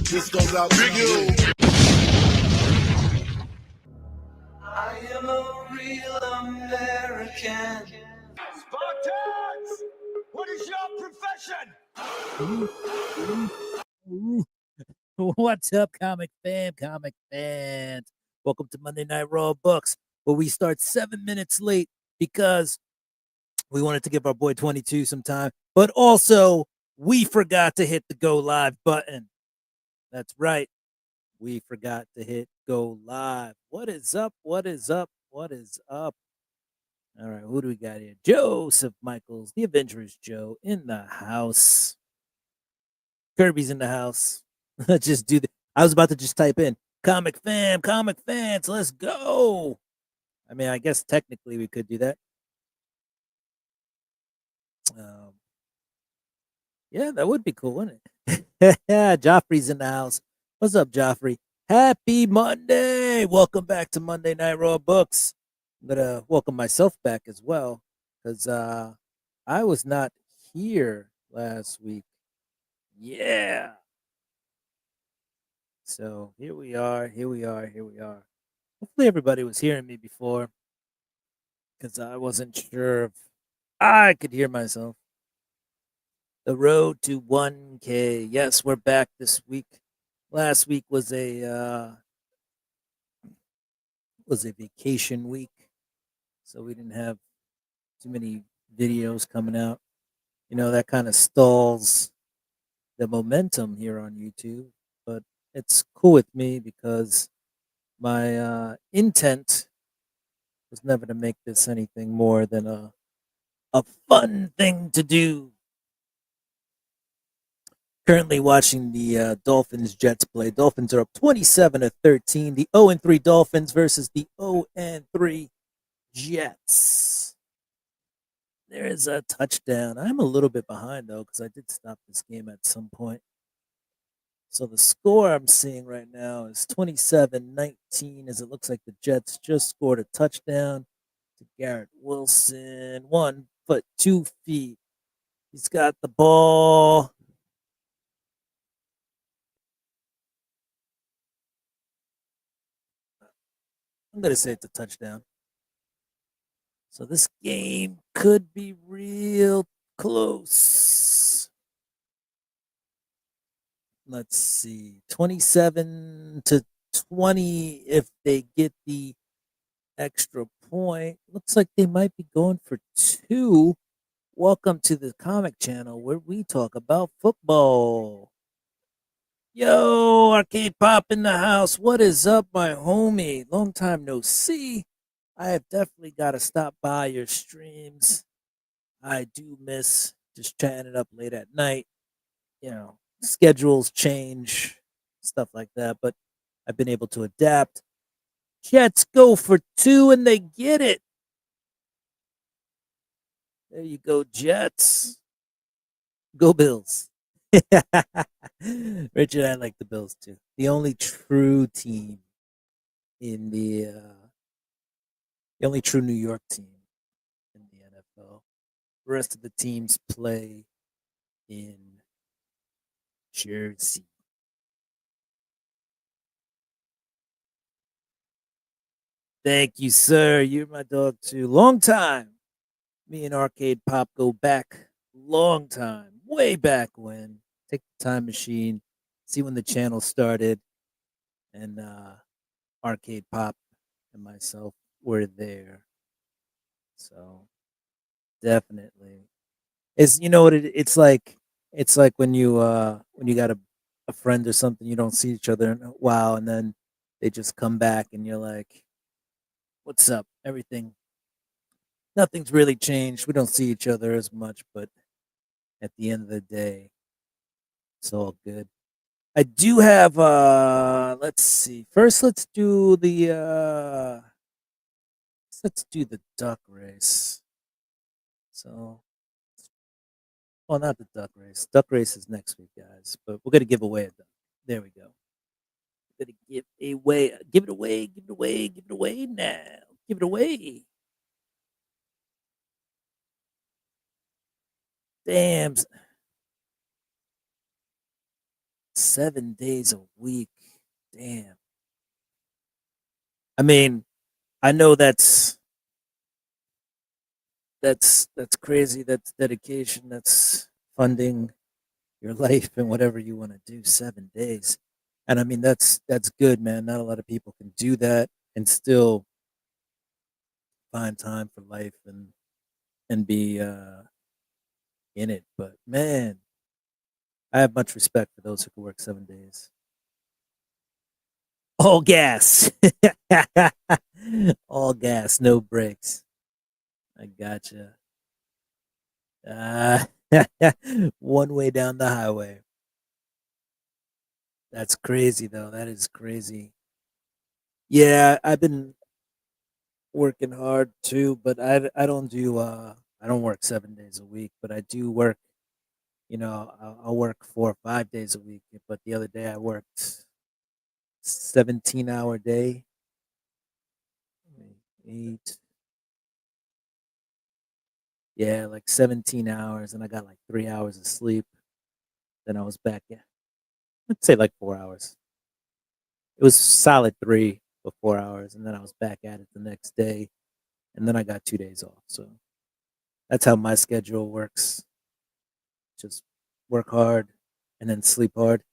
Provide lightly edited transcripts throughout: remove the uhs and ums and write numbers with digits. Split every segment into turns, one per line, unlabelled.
This goes out to you.
I am a real American.
Spartans! What is your profession?
What's up, comic fans? Welcome to Monday Night Raw Books, where we start 7 minutes late because we wanted to give our boy 22 some time, but also we forgot to hit the go live button. That's right. We forgot to hit go live. What is up? What is up? What is up? All right, who do we got here? Joseph Michaels, the Avengers Joe, in the house. Kirby's in the house. Let's just do the. I was about to just type in comic fans, let's go. I mean, I guess technically we could do that. Yeah, that would be cool, wouldn't it? Yeah, Joffrey's in the house. What's up, Joffrey? Happy Monday! Welcome back to Monday Night Raw Books. I'm gonna welcome myself back as well because I was not here last week. Yeah. So here we are. Hopefully everybody was hearing me before because I wasn't sure if I could hear myself. The road to 1K. Yes, we're back this week. Last week was a vacation week, so we didn't have too many videos coming out. You know, that kind of stalls the momentum here on YouTube, but it's cool with me because my intent was never to make this anything more than a fun thing to do. Currently watching the Dolphins Jets play. Dolphins are up 27-13. The 0-3 Dolphins versus the 0-3 Jets. There is a touchdown. I'm a little bit behind though because I did stop this game at some point. So the score I'm seeing right now is 27-19 as it looks like the Jets just scored a touchdown to Garrett Wilson. 1 foot, 2 feet. He's got the ball. I'm going to say it's a touchdown. So this game could be real close. Let's see. 27-20 if they get the extra point. Looks like they might be going for 2. Welcome to the comic channel where we talk about football. Yo, Arcade Pop in the house. What is up, my homie? Long time no see. I have definitely got to stop by your streams. I do miss just chatting it up late at night. You know, schedules change, stuff like that, but I've been able to adapt. Jets go for 2 and they get it. There you go, Jets. Go Bills. Richard, I like the Bills too. The only true team in the only true New York team in the NFL. The rest of the teams play in Jersey. Thank you, sir. You're my dog too. Long time. Me and Arcade Pop go back long time. Way back when. Take the time machine, see when the channel started, and Arcade Pop and myself were there. So definitely. It's you know what it's like when you got a friend or something, you don't see each other in a while and then they just come back and you're like, what's up? Everything nothing's really changed. We don't see each other as much, but at the end of the day, it's all good. I do have let's see. First let's do the duck race. So well, not the duck race. Duck race is next week, guys. But we're gonna give away a duck. There we go. We're gonna give it away now. Give it away. Damn. 7 days a week. Damn. I mean, I know that's crazy. That's dedication. That's funding your life and whatever you want to do. 7 days, and I mean that's good, man. Not a lot of people can do that and still find time for life and be in it. But man, I have much respect for those who can work 7 days. All gas, all gas, no brakes. I gotcha. Uh, one way down the highway. That's crazy, though. That is crazy. Yeah, I've been working hard too, but I don't do I don't work 7 days a week, but I do work. I'll work 4 or 5 days a week. But the other day I worked 17-hour day, 8, yeah, like 17 hours, and I got like 3 hours of sleep. Then I was back. Yeah, I'd say like 4 hours. It was solid 3 or 4 hours, and then I was back at it the next day, and then I got 2 days off. So that's how my schedule works. Just work hard and then sleep hard.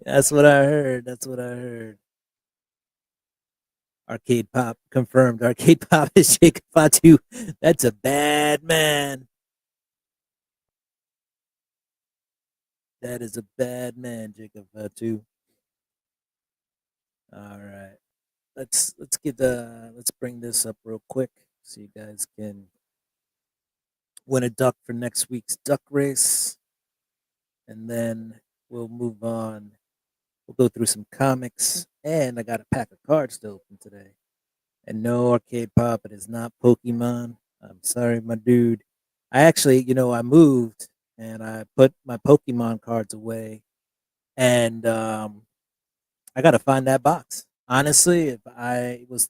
That's what I heard. That's what I heard. Arcade Pop confirmed. Arcade Pop is Jacob Fatu. That's a bad man. That is a bad man, Jacob Fatu. All right. Let's bring this up real quick so you guys can win a duck for next week's duck race, and then we'll move on. We'll go through some comics, and I got a pack of cards to open today. And no, Arcade Pop, it is not Pokemon. I'm sorry, my dude. I actually, I moved and I put my Pokemon cards away, and I got to find that box. Honestly, if I was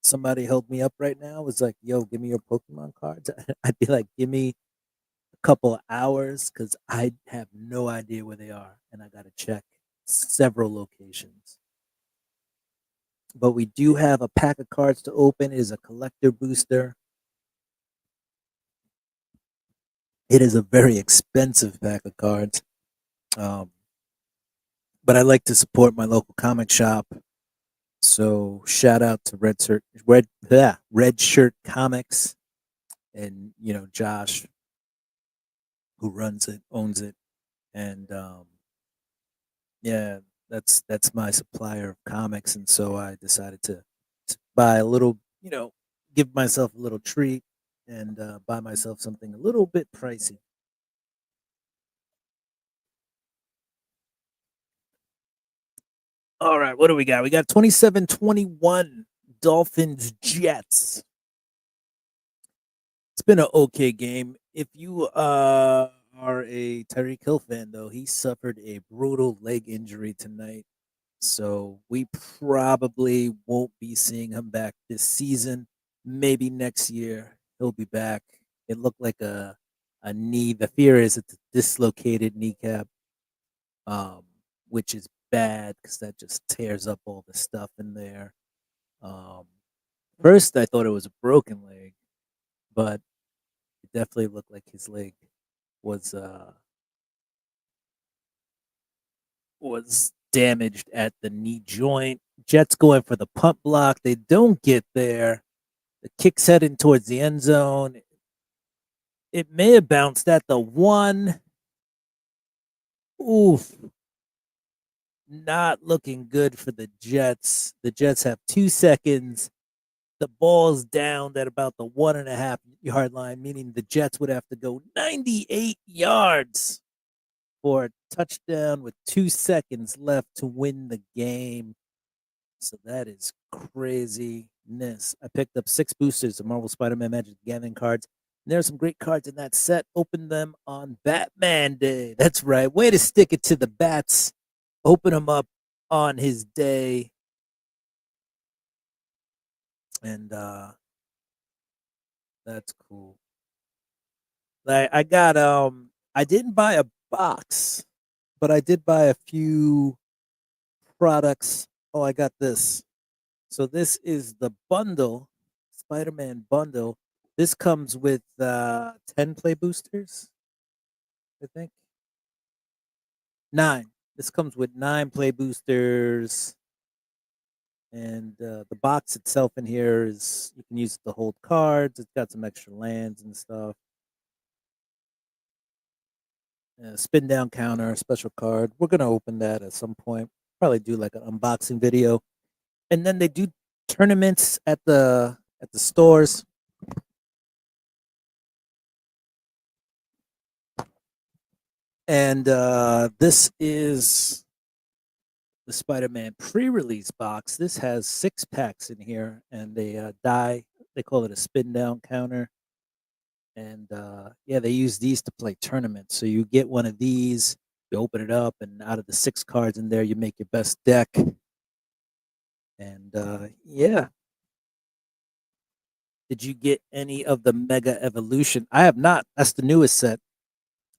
somebody held me up right now, was like, "Yo, give me your Pokemon cards," I'd be like, "Give me a couple of hours because I have no idea where they are, and I got to check several locations." But we do have a pack of cards to open. It is a collector booster. It is a very expensive pack of cards. Um, but I like to support my local comic shop. So shout out to Red Shirt Comics, and Josh, who runs it, owns it, and yeah, that's my supplier of comics, and so I decided to buy a little, give myself a little treat and buy myself something a little bit pricey. All right, what do we got? We got 27-21 Dolphins Jets. It's been an okay game. If you are a Tyreek Hill fan, though, he suffered a brutal leg injury tonight. So we probably won't be seeing him back this season. Maybe next year he'll be back. It looked like a knee. The fear is it's a dislocated kneecap, um, which is bad because that just tears up all the stuff in there. Um, First, I thought it was a broken leg, but it definitely looked like his leg was was damaged at the knee joint. Jets going for the punt block. They don't get there. The kick's heading towards the end zone. It may have bounced at the one. Oof. Not looking good for the Jets. The Jets have 2 seconds. The ball's down at about the 1.5 yard line, meaning the Jets would have to go 98 yards for a touchdown with 2 seconds left to win the game. So that is craziness. I picked up 6 boosters of Marvel Spider-Man Magic the Gathering cards. And there are some great cards in that set. Open them on Batman Day. That's right. Way to stick it to the bats. Open them up on his day. And That's cool. Like I didn't buy a box, but I did buy a few products. Oh, I got this. So this is the bundle, Spider-Man bundle. This comes with 10 play boosters, I think. 9. This comes with 9 play boosters, and the box itself in here is you can use it to hold cards. It's got some extra lands and stuff. Spin down counter, special card. We're gonna open that at some point. Probably do like an unboxing video, and then they do tournaments at the stores. And this is the Spider-Man pre-release box. This has 6 packs in here, and they die. They call it a spin down counter, and yeah, they use these to play tournaments. So you get one of these, you open it up, and out of the 6 cards in there, you make your best deck. And yeah, did you get any of the Mega Evolution? I have not. That's the newest set.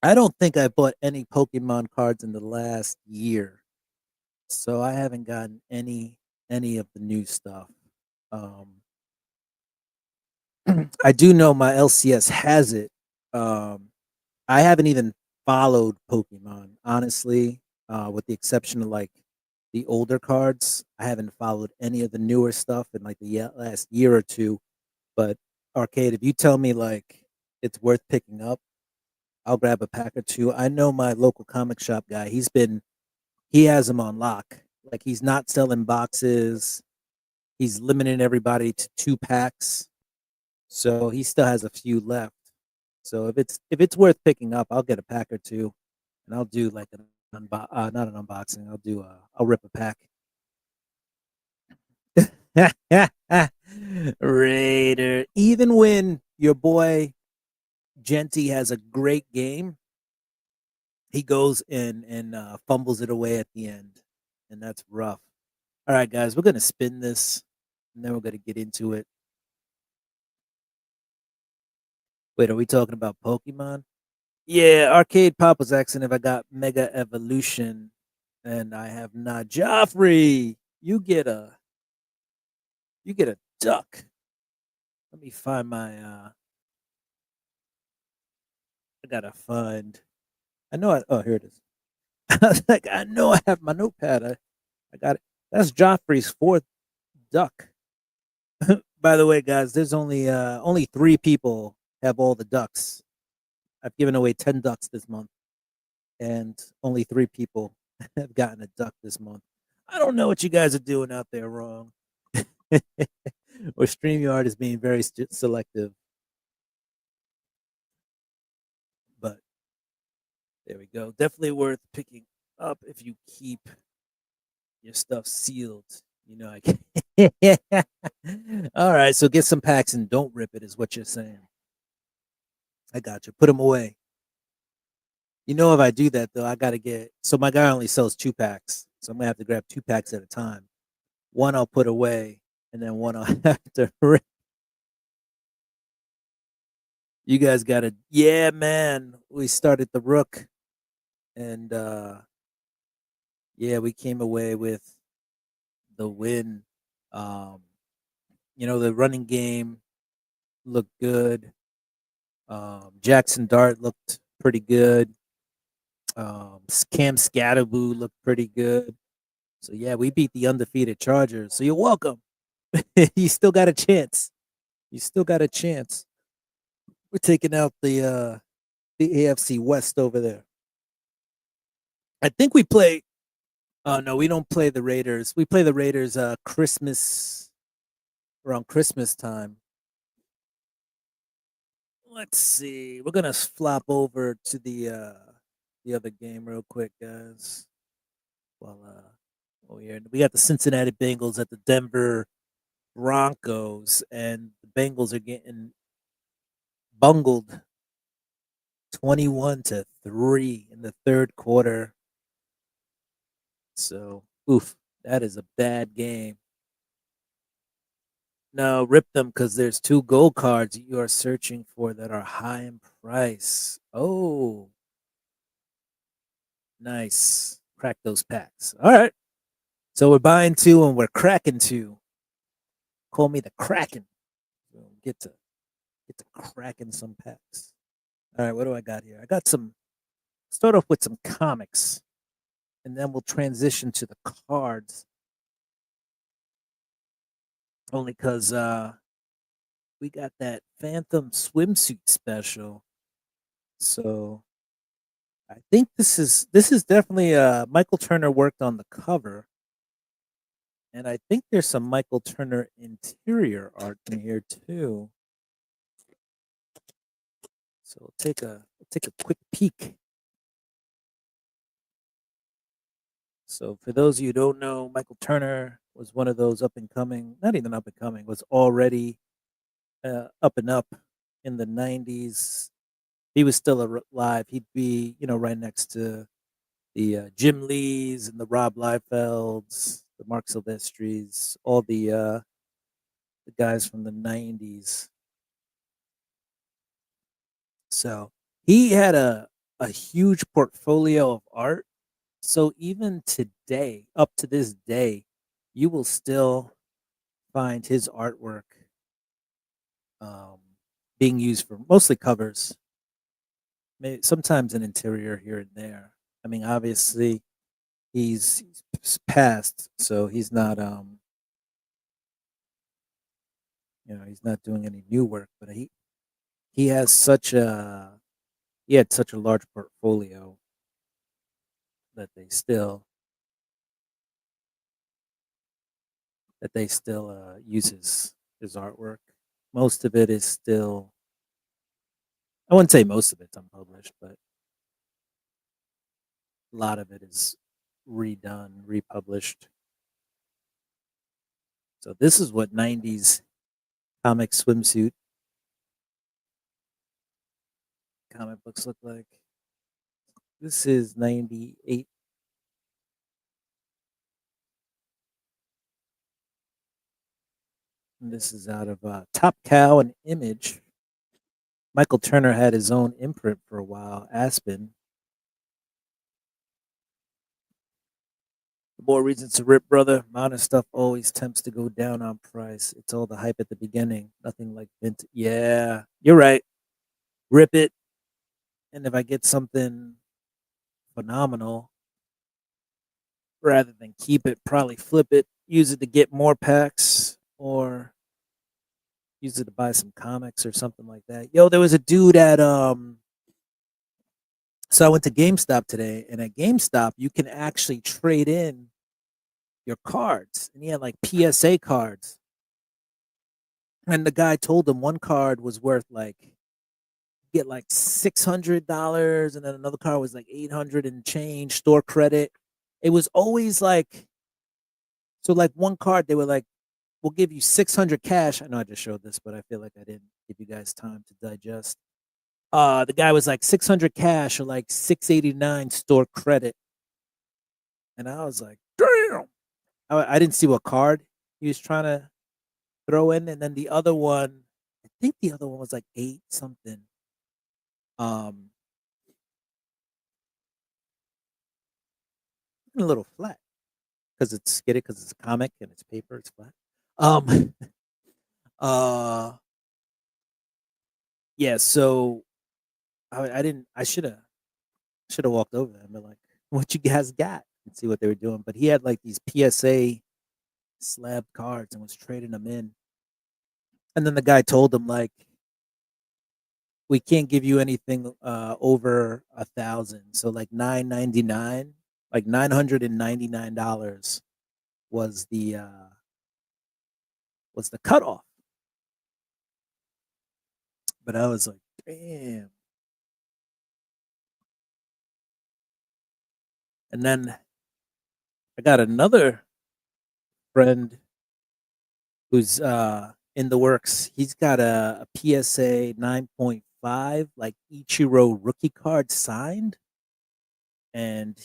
I don't think I bought any Pokemon cards in the last year, so I haven't gotten any of the new stuff. Um, I do know my LCS has it. Um, I haven't even followed Pokemon, honestly, with the exception of like the older cards. I haven't followed any of the newer stuff in like the last year or two. But Arcade, if you tell me like it's worth picking up, I'll grab a pack or two. I know my local comic shop guy. He has them on lock. Like he's not selling boxes. He's limiting everybody to 2 packs. So he still has a few left. So if it's worth picking up, I'll get a pack or two, and I'll do like not an unboxing. I'll rip a pack. Raider. Even when your boy Genty has a great game, he goes in and fumbles it away at the end, and that's rough. All right, guys, we're gonna spin this, and then we're gonna get into it. Wait, are we talking about Pokemon? Yeah, Arcade Pop was asking if I got Mega Evolution, and I have not. Joffrey, you get a duck. Let me find my. I gotta find. I know. Oh, here it is. I was like, I know I have my notepad. I got it. That's Joffrey's 4th duck. By the way, guys, there's only 3 people have all the ducks. I've given away 10 ducks this month, and only 3 people have gotten a duck this month. I don't know what you guys are doing out there wrong. Or StreamYard is being very selective. But there we go. Definitely worth picking up if you keep your stuff sealed. You know, I can. All right, so get some packs and don't rip it, is what you're saying. I got you. Put them away. You know, if I do that though, I gotta get. So my guy only sells 2 packs, so I'm gonna have to grab 2 packs at a time. One I'll put away, and then one I'll have to rip. You guys gotta, yeah, man. We started the Rook, and yeah, we came away with the win. Um, the running game looked good. Jackson Dart looked pretty good. Cam Scatterboo looked pretty good. So yeah, we beat the undefeated Chargers. So you're welcome. You still got a chance. You still got a chance. We're taking out the AFC West over there. I think we play. Oh no, we don't play the Raiders. We play the Raiders Christmas around Christmas time. Let's see. We're gonna flop over to the other game real quick, guys. Well, oh yeah, we got the Cincinnati Bengals at the Denver Broncos, and the Bengals are getting bungled 21-3 in the 3rd quarter. So, oof, that is a bad game. No, rip them because there's two gold cards you are searching for that are high in price. Oh, nice. Crack those packs. All right. So we're buying two and we're cracking two. Call me the Kraken. So get to cracking some packs. All right, what do I got here? I got some. Start off with some comics, and then we'll transition to the cards. Only because we got that Phantom swimsuit special. So I think this is definitely Michael Turner worked on the cover, and I think there's some Michael Turner interior art in here too. So we'll take a quick peek. So for those of you who don't know, Michael Turner was one of those up and coming, not even up and coming, was already up and up in the '90s. He was still alive. He'd be, right next to the Jim Lees and the Rob Liefelds, the Mark Silvestris, all the guys from the '90s. So he had a huge portfolio of art. So even today, up to this day, you will still find his artwork um, being used for mostly covers, maybe sometimes an interior here and there. I mean, obviously, he's passed, so he's not doing any new work. But he has he had such a large portfolio that they still uses his artwork. Most of it is still, I wouldn't say most of it's unpublished, but a lot of it is redone, republished. So this is what '90s comic swimsuit comic books look like. This is '98. And this is out of Top Cow and Image. Michael Turner had his own imprint for a while, Aspen. More reasons to rip, brother. Modern stuff always tempts to go down on price. It's all the hype at the beginning. Nothing like vintage. Yeah, you're right. Rip it. And if I get something phenomenal, rather than keep it, probably flip it, use it to get more packs, or use it to buy some comics or something like that. Yo, there was a dude at so I went to GameStop today, and at GameStop you can actually trade in your cards, and he had like PSA cards. And the guy told him one card was worth like get like $600, and then another card was like 800 and change store credit. It was always like, so like one card they were like, we'll give you 600 cash. I know I just showed this, but I feel like I didn't give you guys time to digest. The guy was like 600 cash or like 689 store credit, and I was like, damn. I didn't see what card he was trying to throw in, and then the other one, I think the other one was like eight something. Um, a little flat because it's a comic and it's paper, it's flat. Um, uh, yeah. So I didn't. I should have walked over there and been like, "What you guys got?" and see what they were doing. But he had like these PSA slab cards and was trading them in. And then the guy told him like, we can't give you anything over 1,000. So like 999, like $999 was the cutoff. But I was like, damn. And then I got another friend who's in the works. He's got a PSA 9.5 like Ichiro rookie card signed, and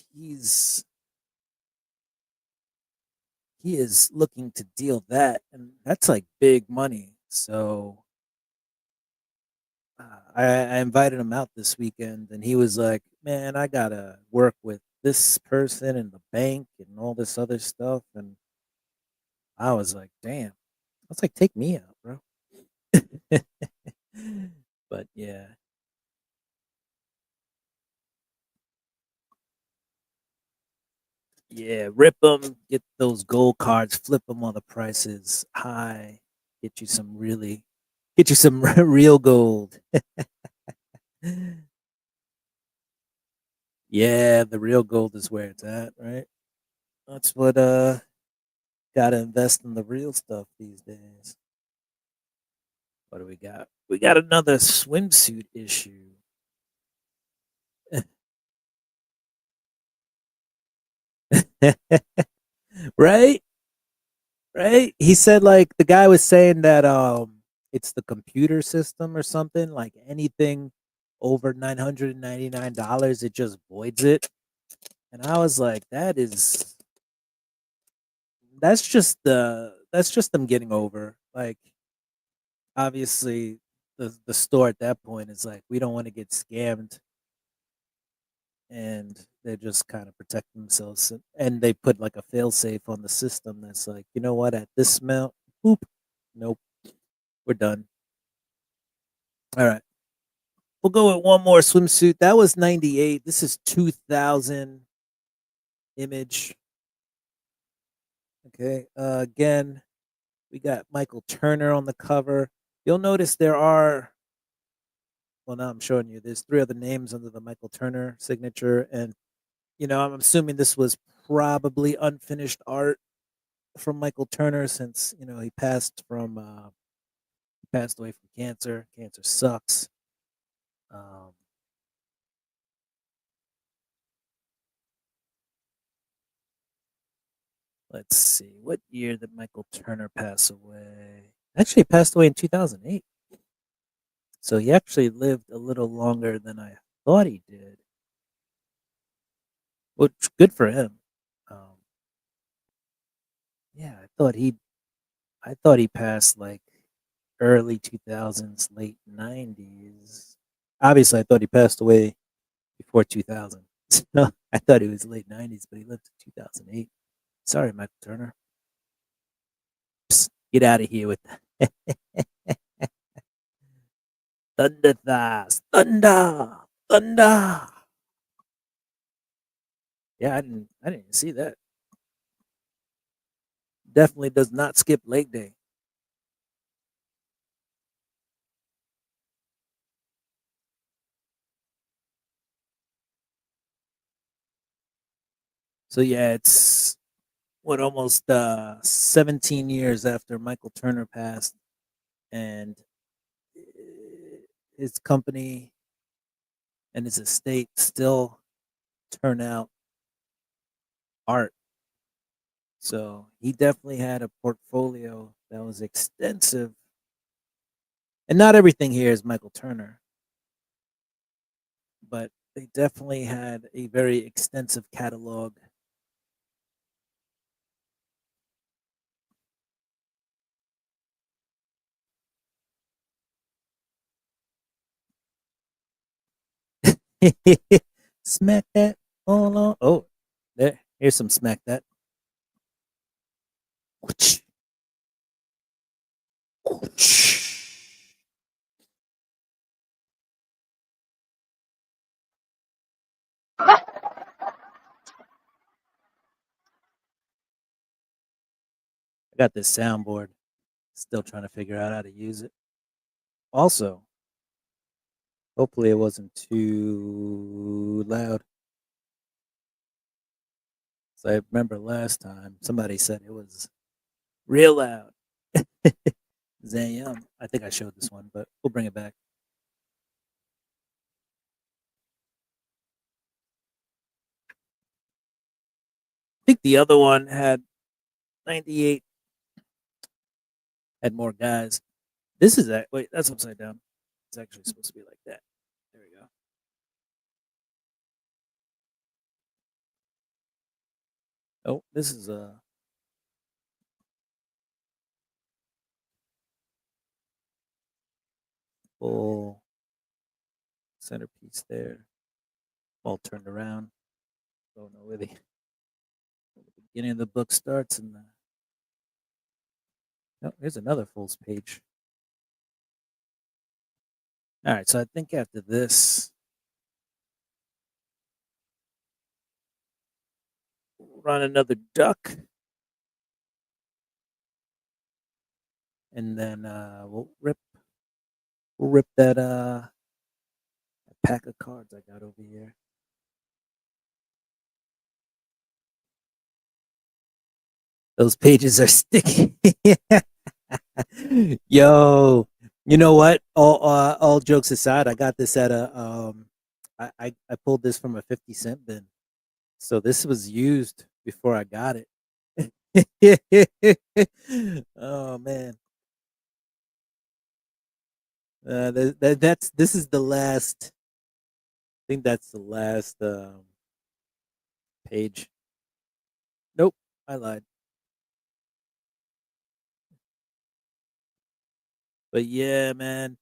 he is looking to deal that, and that's like big money. So I invited him out this weekend, and he was like, "Man, I gotta work with this person and the bank and all this other stuff." And I was like, "Damn!" I was like, "Take me out, bro." But yeah, yeah, rip them, get those gold cards, flip them on the prices high, get you some really, get you some real gold. Yeah, the real gold is where it's at, right? That's what gotta invest in the real stuff these days. What do we got? We got another swimsuit issue. Right? Right? He said like the guy was saying that it's the computer system or something, like anything over $999 it just voids it. And I was like, that's just them getting over. Like obviously the store at that point is like we don't want to get scammed, and they just kind of protect themselves, and they put like a fail safe on the system that's like, you know what, at this amount, boop, nope, we're done. All right, we'll go with one more swimsuit. That was 98. This is 2000 image. Okay, again, we got Michael Turner on the cover. You'll notice there are, well, now I'm showing you, there's three other names under the Michael Turner signature. And, I'm assuming this was probably unfinished art from Michael Turner since, he passed away from cancer. Cancer sucks. Um, let's see. What year did Michael Turner pass away? Actually, he passed away in 2008. So he actually lived a little longer than I thought he did, which good for him. Um, yeah, I thought he passed like early 2000s, late 90s. Obviously, I thought he passed away before 2000. So I thought he was late 90s, but he lived in 2008. Sorry, Michael Turner. Psst, get out of here with that. Thunder thighs. Thunder. Thunder. Yeah, I didn't even see that. Definitely does not skip leg day. So yeah, it's what, almost 17 years after Michael Turner passed, and his company and his estate still turn out art. So he definitely had a portfolio that was extensive, and not everything here is Michael Turner, but they definitely had a very extensive catalog. Smack that all on. Oh, here's some smack that. I got this soundboard. Still trying to figure out how to use it. Also, hopefully it wasn't too loud. So I remember last time somebody said it was real loud. Zayum. I think I showed this one, but we'll bring it back. I think the other one had 98, had more guys. This is that. Wait, that's upside down. It's actually supposed to be like that. There we go. Oh, this is full centerpiece there, all turned around. Don't know where the beginning of the book starts, and oh, here's another full page. All right, so I think after this, run another duck, and then we'll rip that pack of cards I got over here. Those pages are sticky. Yo, you know what? All jokes aside, I got this at a I pulled this from a 50 cent bin. So this was used before I got it. Oh man. This is the last. I think that's the last page. Nope, I lied. But yeah, man.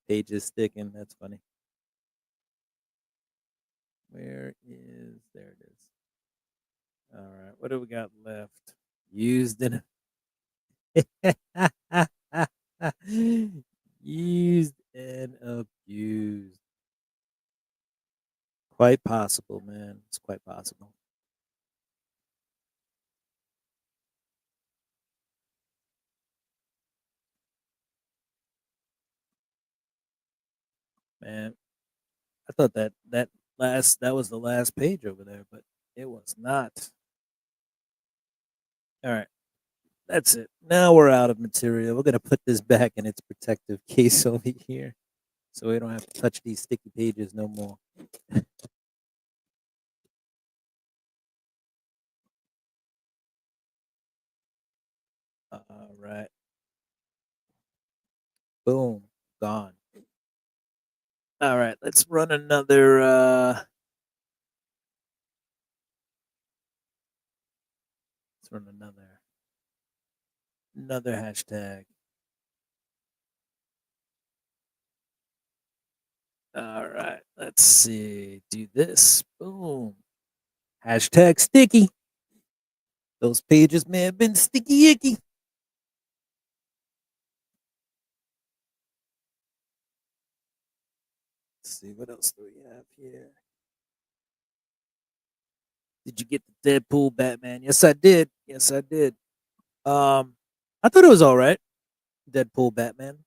Page is sticking. That's funny. Where is there it is. All right, what do we got left? Used and used and abused. Quite possible, man. It's quite possible. Man, I thought that was the last page over there, but it was not. All right, that's it. Now we're out of material. We're gonna put this back in its protective case over here, so we don't have to touch these sticky pages no more. All right. Boom. Gone. All right, let's run another let's run another hashtag. All right, let's see. Do this. Boom. Hashtag sticky. Those pages may have been sticky icky. Let's see, what else do we have here? Did you get the Deadpool Batman? Yes, I did. Yes, I did. I thought it was all right. Deadpool Batman.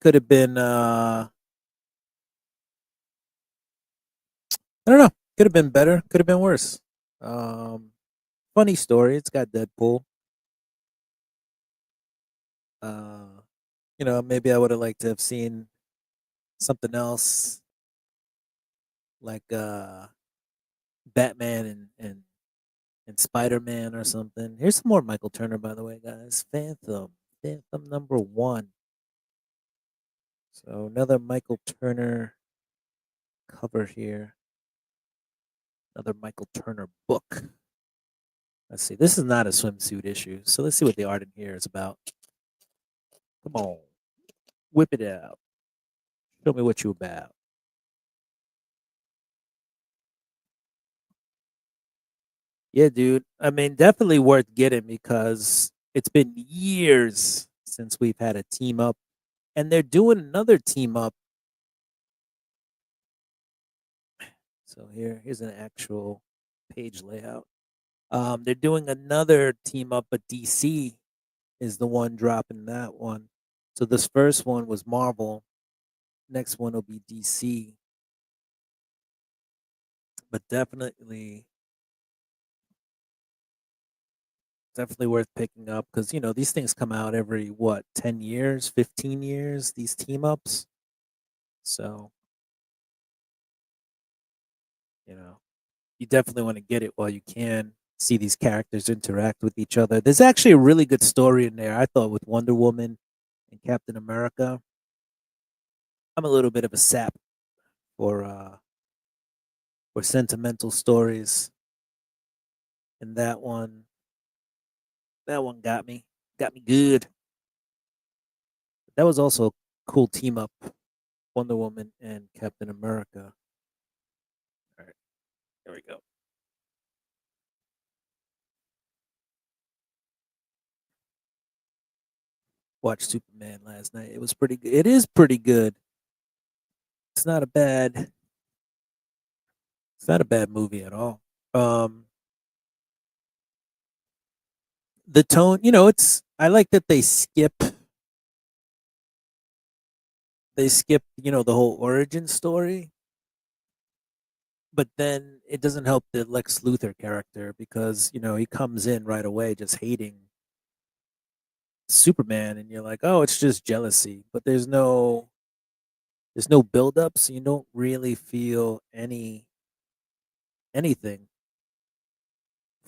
Could have been I don't know. Could have been better. Could have been worse. Um Funny story. It's got Deadpool. Uh maybe I would have liked to have seen something else like Batman and Spider Man or something. Here's some more Michael Turner, by the way, guys. Phantom number one. So another Michael Turner cover here. Another Michael Turner book. Let's see. This is not a swimsuit issue, so let's see what the art in here is about. Come on, whip it out. Show me what you about. Yeah, dude. I mean, definitely worth getting because it's been years since we've had a team up, and they're doing another team up. So here's an actual page layout. They're doing another team up, but DC is the one dropping that one. So this first one was Marvel. Next one will be DC. But definitely worth picking up because these things come out every what 10 years, 15 years. These team ups. So you know you definitely want to get it while you can. See these characters interact with each other. There's actually a really good story in there. I thought with Wonder Woman and Captain America. I'm a little bit of a sap for sentimental stories, and that one got me good. That was also a cool team up, Wonder Woman and Captain America. All right, here we go. Watched Superman last night. It was pretty good. It is pretty good. It's not a bad. It's not a bad movie at all. Um, the tone, it's. I like that they skip, the whole origin story, but then it doesn't help the Lex Luthor character because he comes in right away just hating Superman, and you're like, oh, it's just jealousy, but there's no build up, so you don't really feel anything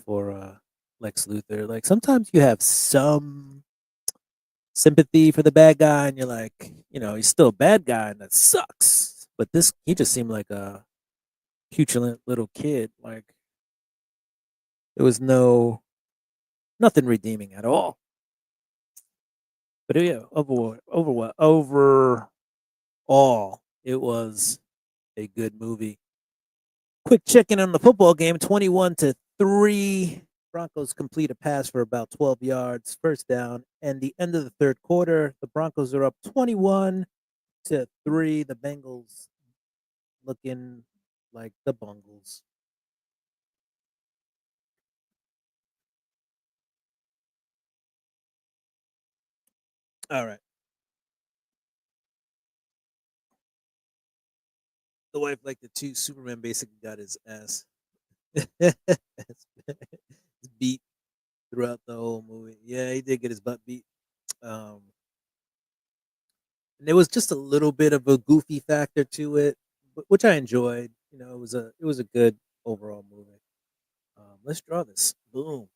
for Lex Luthor. Like sometimes you have some sympathy for the bad guy, and you're like, he's still a bad guy, and that sucks. But this, he just seemed like a petulant little kid. Like there was nothing redeeming at all. But yeah, overall, it was a good movie. Quick check in on the football game: 21-3. Broncos complete a pass for about 12 yards, first down, and the end of the third quarter, the Broncos are up 21-3. The Bengals looking like the Bungles. All right. The wife liked it too. Superman basically got his ass beat throughout the whole movie. Yeah, he did get his butt beat. Um, and there was just a little bit of a goofy factor to it, which I enjoyed. It was a good overall movie. Let's draw this. Boom.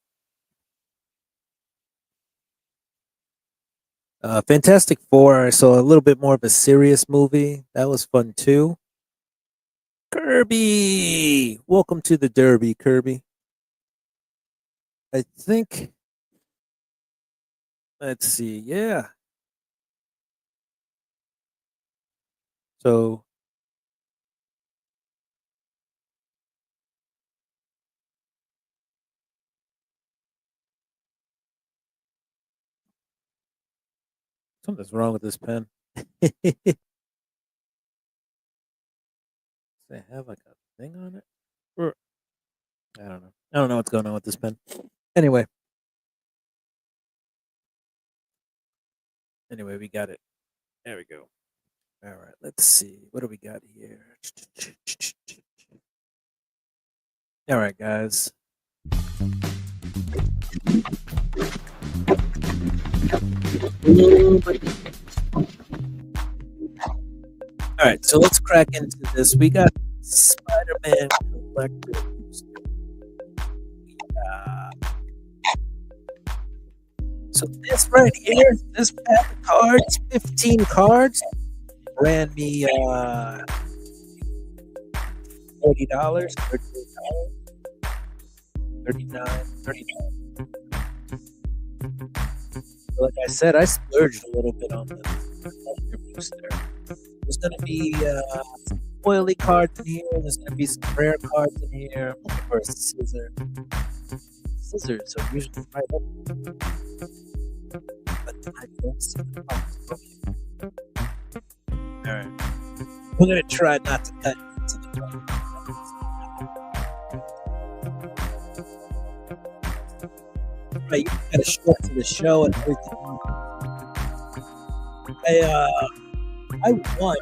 Fantastic Four. I saw a little bit more of a serious movie. That was fun too. Kirby, welcome to the Derby, Kirby. I think. Let's see. Yeah. So something's wrong with this pen. Does it have like a thing on it? Or I don't know. I don't know what's going on with this pen. Anyway, we got it. There we go. All right, let's see. What do we got here? All right, guys. All right, so let's crack into this. We got Spider-Man Collector. So this right here, this pack of cards, 15 cards, ran me $40, $38, $39. Like I said, I splurged a little bit on the collector booster. There's gonna be some oily cards in here. There's gonna be some rare cards in here. I'm looking for a scissor. Scissors are usually right up, but I don't see the cards. All right, we're gonna try not to cut into the card. Right, you got to show up to the show and everything. I won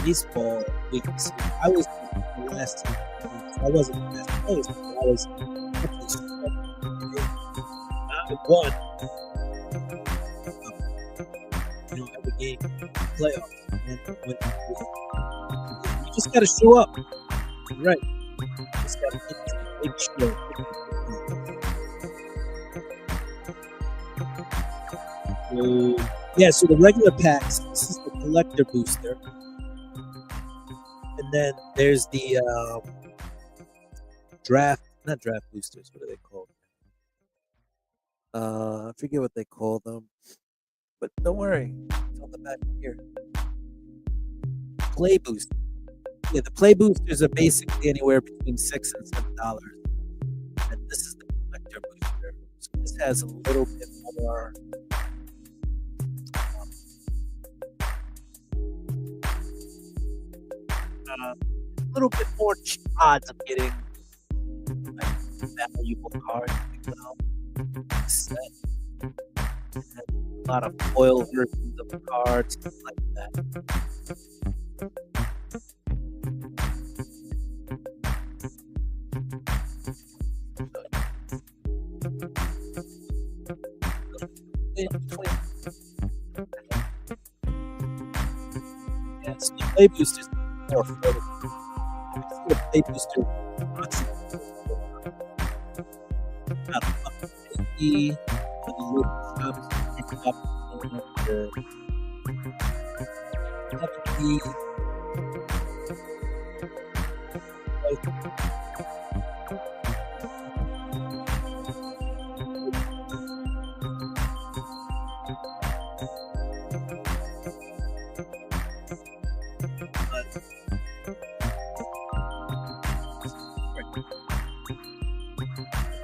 baseball weeks. I was the last team. I wasn't the last place, but I was I won. Every game, playoff, and you just got to show up. Right. You just got to get to the big show. Yeah, so the regular packs, this is the collector booster. And then there's the not draft boosters, what are they called? I forget what they call them, but don't worry, it's on the back here. Play boost. Yeah, the play boosters are basically anywhere between $6 and $7, and this is the collector booster. So this has a little bit more. A little bit more odds of getting like valuable cards. You know, set. A lot of foil versions of the cards, stuff like that. Yes, the play boosters are more affordable. The play booster about $1.50 for the local shops. Pick up the 70.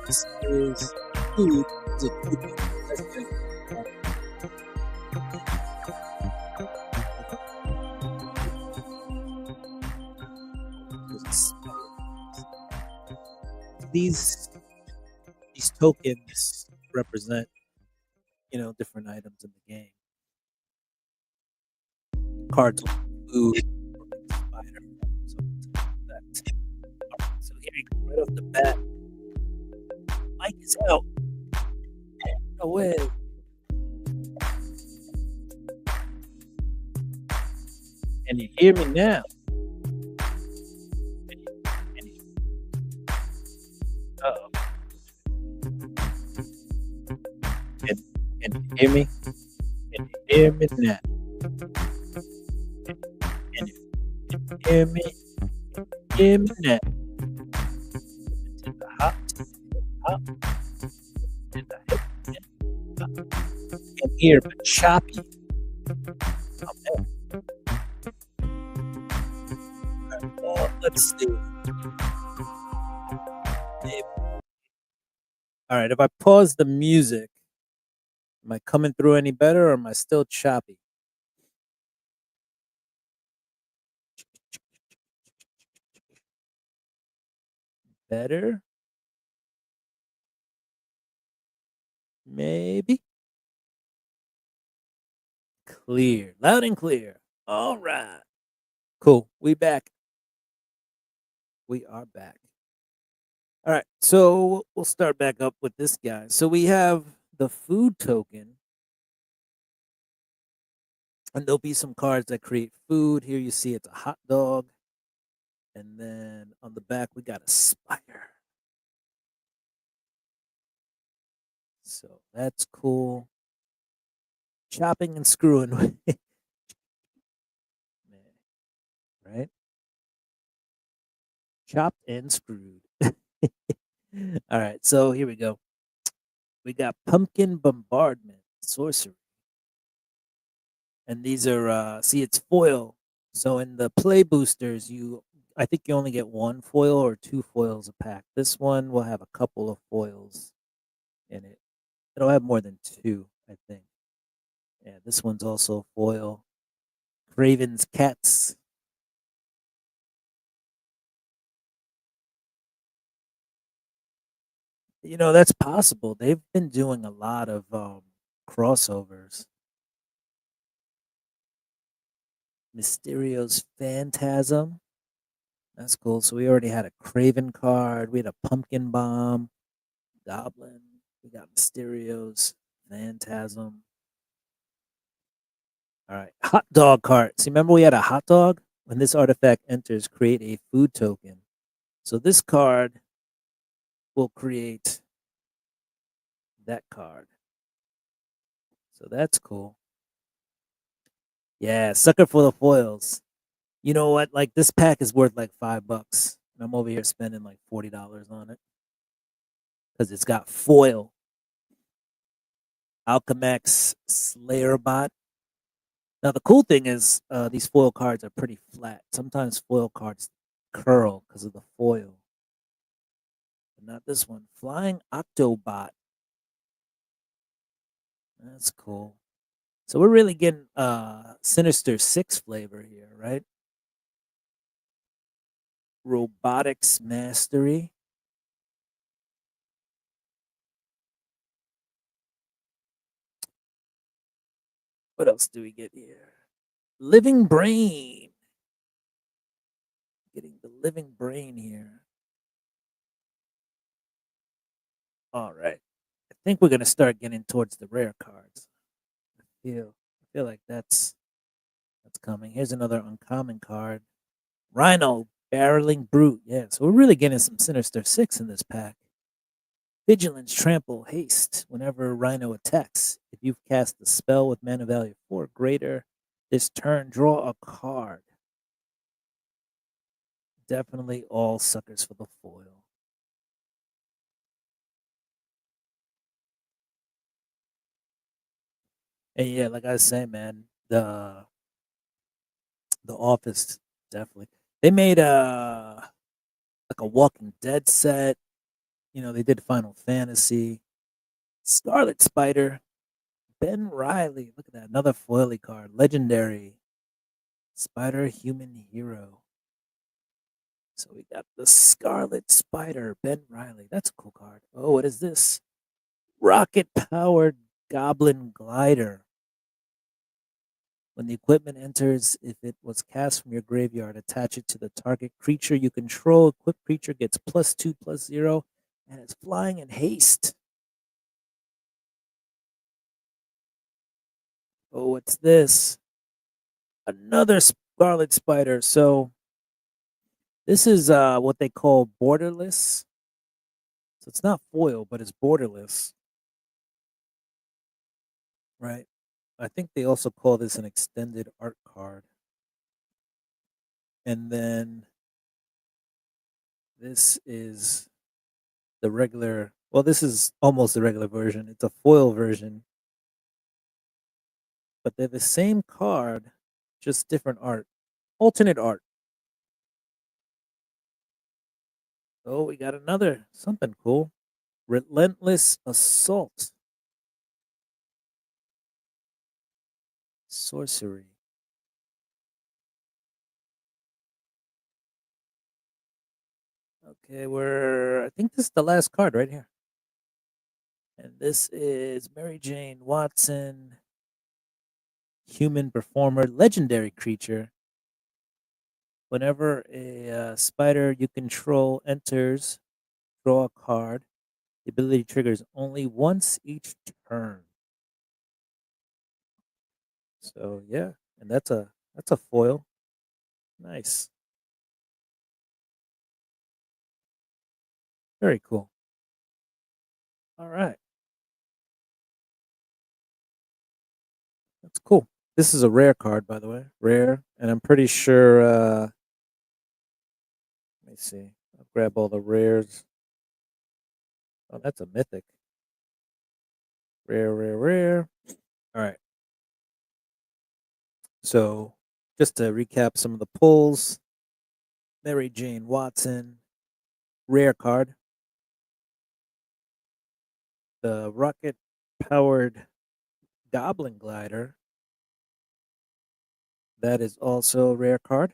This is food. It's a food. That's good. These tokens represent, different items in the game. Cards with food, or like a spider, something like that. Alright, so here you go, right off the bat. Mike is out. No way. Can you hear me now? Uh-oh. Can you hear me? Can you hear me now? Can you hear me? Can you hear me now? To the hop, to the hop, to the hip, to the hop. Can hear but choppy. Oh, man. Alright, well, let's see. All right, if I pause the music, am I coming through any better or am I still choppy? Better? Maybe? Clear. Loud and clear. All right. Cool. We back. We are back. All right. So we'll start back up with this guy. So we have the food token. And there'll be some cards that create food. Here you see it's a hot dog. And then on the back, we got a spider. So that's cool. Chopping and screwing. Right? Chopped and screwed. All right, so here we go. We got Pumpkin Bombardment, Sorcery. And these are, see, it's foil. So in the play boosters, I think you only get one foil or two foils a pack. This one will have a couple of foils in it. It'll have more than two, I think. Yeah, this one's also foil. Craven's Cats. That's possible. They've been doing a lot of crossovers. Mysterio's Phantasm. That's cool. So we already had a Craven card. We had a Pumpkin Bomb, Goblin. We got Mysterio's Phantasm. All right. Hot dog card. See, remember we had a hot dog? When this artifact enters, create a food token. So this card will create that card. So that's cool. Yeah, sucker for the foils. You know what? Like this pack is worth like $5. And I'm over here spending like $40 on it. Because it's got foil. Alchemax Slayerbot. Now the cool thing is these foil cards are pretty flat. Sometimes foil cards curl because of the foil, but not this one. Flying Octobot. That's cool. So we're really getting Sinister Six flavor here, right? Robotics Mastery. What else do we get here? Living Brain. Getting the Living Brain here. All right. I think we're gonna start getting towards the rare cards. I feel like that's coming. Here's another uncommon card. Rhino Barreling Brute. Yeah, so we're really getting some Sinister Six in this pack. Vigilance, Trample, Haste. Whenever Rhino attacks, if you've cast a spell with mana value 4 or greater, this turn draw a card. Definitely all suckers for the foil. And yeah, like I was saying, man, the Office definitely. They made like a Walking Dead set. You know, they did Final Fantasy, Scarlet Spider, Ben Riley. Look at that, another foily card, legendary Spider Human Hero. So we got the Scarlet Spider, Ben Riley. That's a cool card. Oh, what is this? Rocket powered Goblin Glider. When the equipment enters, if it was cast from your graveyard, attach it to the target creature you control. Equipped creature gets +2/+0, and it's flying and haste. Oh, what's this? Another Scarlet Spider. So this is what they call borderless. So it's not foil, but it's borderless, right? I think they also call this an extended art card. And then this is the regular. Well, this is almost the regular version. It's a foil version, but they're the same card, just different art, alternate art. Oh, we got another something cool. Relentless Assault. Sorcery. Okay, I think this is the last card right here. And this is Mary Jane Watson, human performer, legendary creature. Whenever a spider you control enters, draw a card. The ability triggers only once each turn. So yeah, and that's a foil. Nice. Very cool. All right. That's cool. This is a rare card, by the way. Rare. And I'm pretty sure let me see. I'll grab all the rares. Oh, that's a mythic. Rare, rare, rare. All right. So just to recap some of the pulls. Mary Jane Watson, rare card. The rocket powered Goblin Glider. That is also a rare card.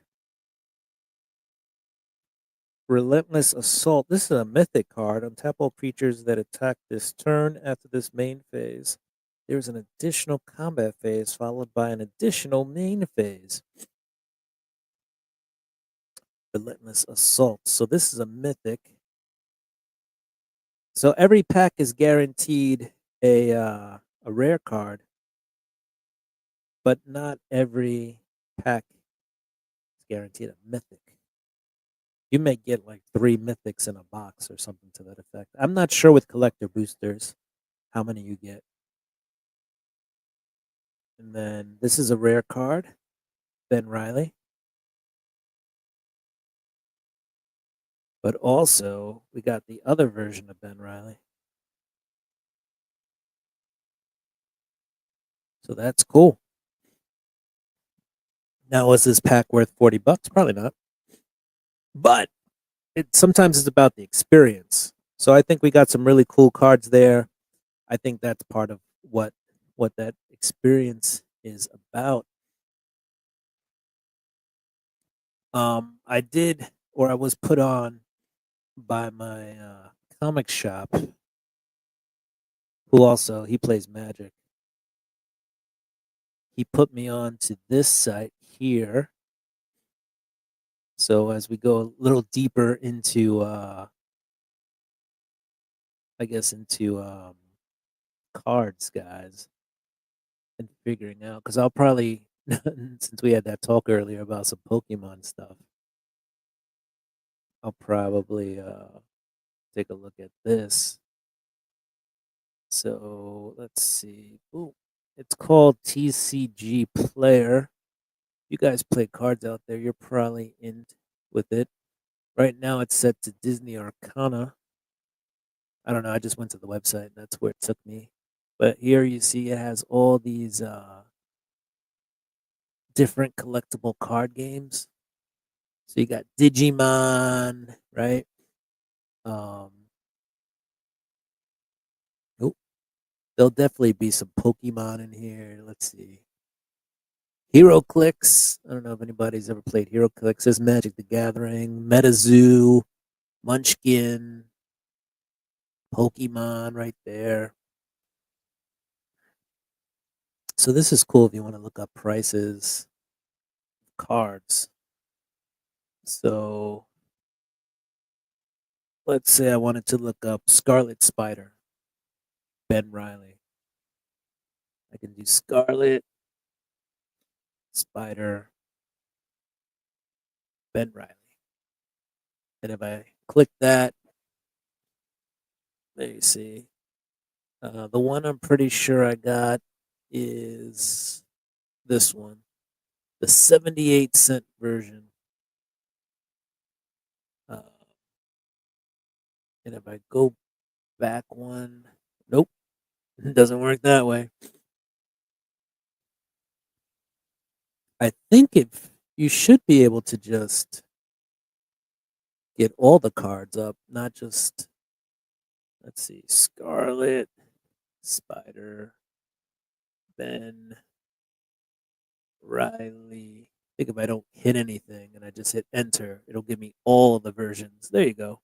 Relentless Assault. This is a mythic card. Untap all creatures that attack this turn after this main phase. There's an additional combat phase followed by an additional main phase. Relentless Assault. So this is a mythic. So every pack is guaranteed a rare card, but not every pack is guaranteed a mythic. You may get like 3 mythics in a box or something to that effect. I'm not sure with collector boosters how many you get. And then this is a rare card, Ben Riley. But also, we got the other version of Ben Riley. So that's cool. Now, was this pack worth $40? Probably not. But it sometimes it's about the experience. So I think we got some really cool cards there. I think that's part of what that experience is about. I did, or I was put on by my comic shop, who also he plays Magic. He put me on to this site here. So as we go a little deeper into, I guess into cards, guys, and figuring out, because I'll probably since we had that talk earlier about some Pokemon stuff, I'll probably take a look at this. So let's see. Ooh, it's called TCG Player. You guys play cards out there, you're probably in with it. Right now it's set to Disney Arcana. I don't know, I just went to the website and that's where it took me. But here you see it has all these different collectible card games. So you got Digimon, right? Um, oh, there'll definitely be some Pokemon in here. Let's see. Hero Clicks. I don't know if anybody's ever played Hero Clicks. There's Magic the Gathering, MetaZoo, Munchkin, Pokemon right there. So this is cool if you want to look up prices, cards. So let's say I wanted to look up Scarlet Spider, Ben Riley. I can do Scarlet Spider, Ben Riley. And if I click that, there you see. The one I'm pretty sure I got is this one, the 78-cent version. Uh, and if I go back one, nope, it doesn't work that way. I think if you should be able to just get all the cards up, not just, let's see, Scarlet, Spider, Ben, Riley. I think if I don't hit anything and I just hit enter, it'll give me all the versions. There you go.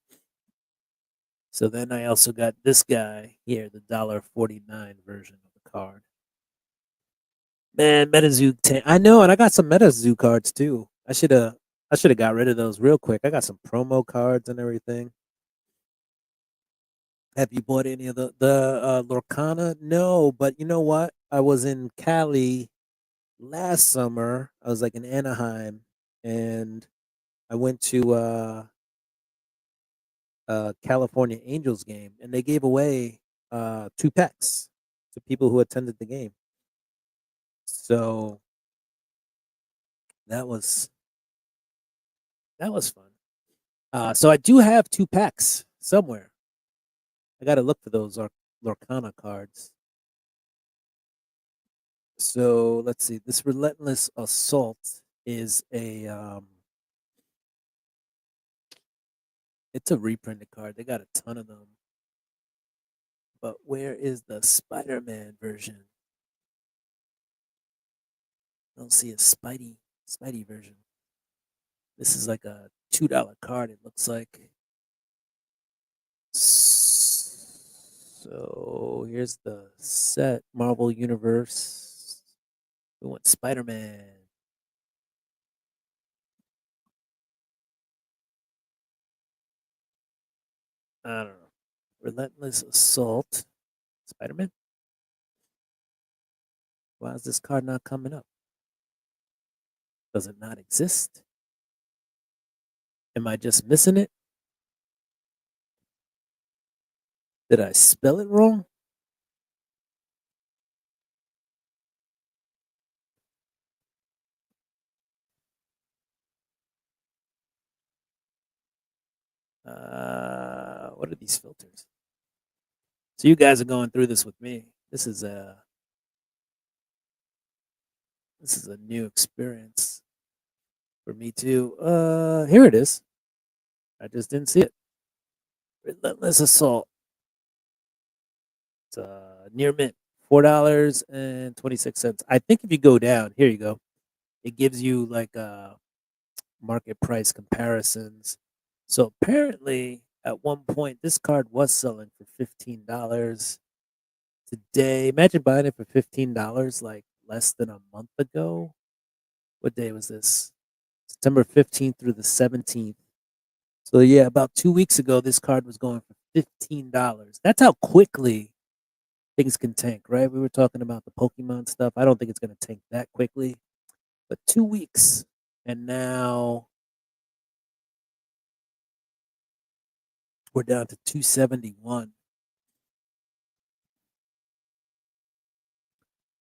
So then I also got this guy here, the $1.49 version of the card. Man, MetaZoo. I know, and I got some MetaZoo cards too. I should have got rid of those real quick. I got some promo cards and everything. Have you bought any of the Lorcana? No, but you know what? I was in Cali last summer. I was like in Anaheim, and I went to California Angels game, and they gave away 2 packs to people who attended the game. So that was that was fun. So I do have 2 packs somewhere. I got to look for those Lorcana cards. So let's see. This Relentless Assault is it's a reprinted card. They got a ton of them. But where is the Spider-Man version? I don't see a Spidey version. This is like a $2 card, it looks like. So here's the set, Marvel Universe. We want Spider-Man. I don't know. Relentless Assault. Spider-Man? Why is this card not coming up? Does it not exist? Am I just missing it? Did I spell it wrong? What are these filters? So you guys are going through this with me. This is This is a new experience for me too. Here it is. I just didn't see it. Relentless Assault. It's near mint. $4.26. I think if you go down, here you go. It gives you like market price comparisons. So apparently, at one point, this card was selling for $15 today. Imagine buying it for $15 like less than a month ago. What day was this? September 15th through the 17th. So yeah, about 2 weeks ago, this card was going for $15. That's how quickly things can tank, right? We were talking about the Pokemon stuff. I don't think it's going to tank that quickly, but 2 weeks, and now we're down to 271.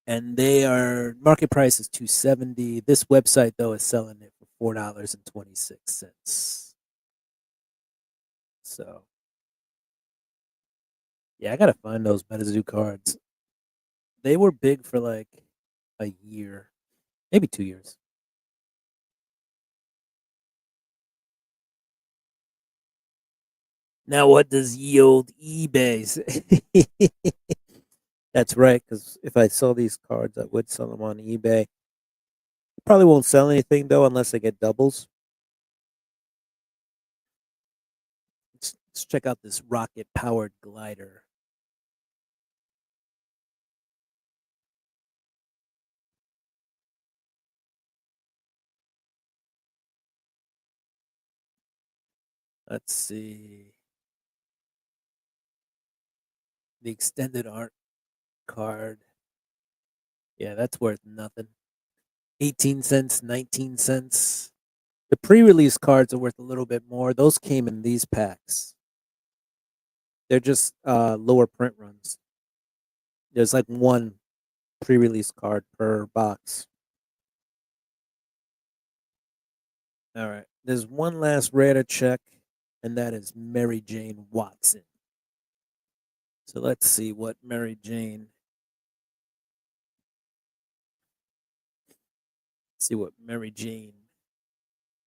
And they are market price is 270. This website though is selling it for $4.26. So yeah, I gotta find those MetaZoo cards. They were big for like a year, maybe 2 years. Now, what does ye old eBay say? That's right, because if I sell these cards, I would sell them on eBay. Probably won't sell anything though unless I get doubles. Let's check out this rocket powered glider. Let's see. The extended art card. Yeah, that's worth nothing. 18 cents, 19 cents. The pre-release cards are worth a little bit more. Those came in these packs. They're just lower print runs. There's like one pre-release card per box. All right. There's one last rare to check, and that is Mary Jane Watson. So let's see what Mary Jane. See what Mary Jane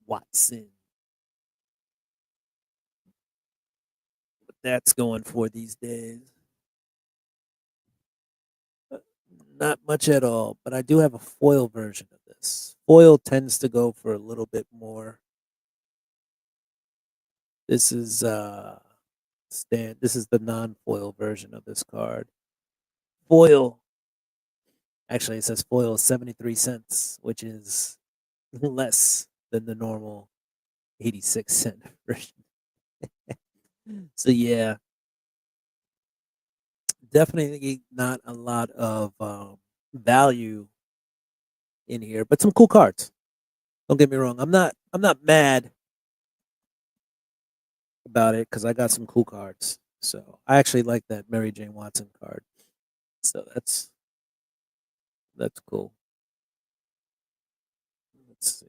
Watson. What that's going for these days. Not much at all, but I do have a foil version of this. Foil tends to go for a little bit more. This is this is the non-foil version of this card. Foil. Actually, it says foil 73 cents, which is less than the normal 86-cent version. So yeah, definitely not a lot of value in here, but some cool cards. Don't get me wrong. I'm not mad about it because I got some cool cards. So I actually like that Mary Jane Watson card. So that's cool. Let's see.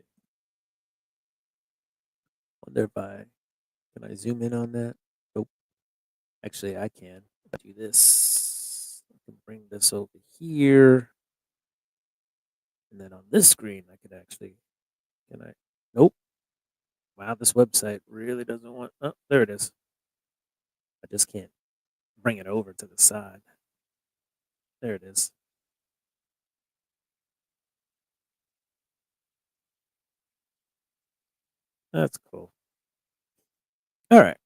Wonder if can I zoom in on that? Nope. Actually, I can. If I do this, I can bring this over here, and then on this screen, I could actually. Can I? Nope. Wow, this website really doesn't want. Oh, there it is. I just can't bring it over to the side. There it is. That's cool. All right.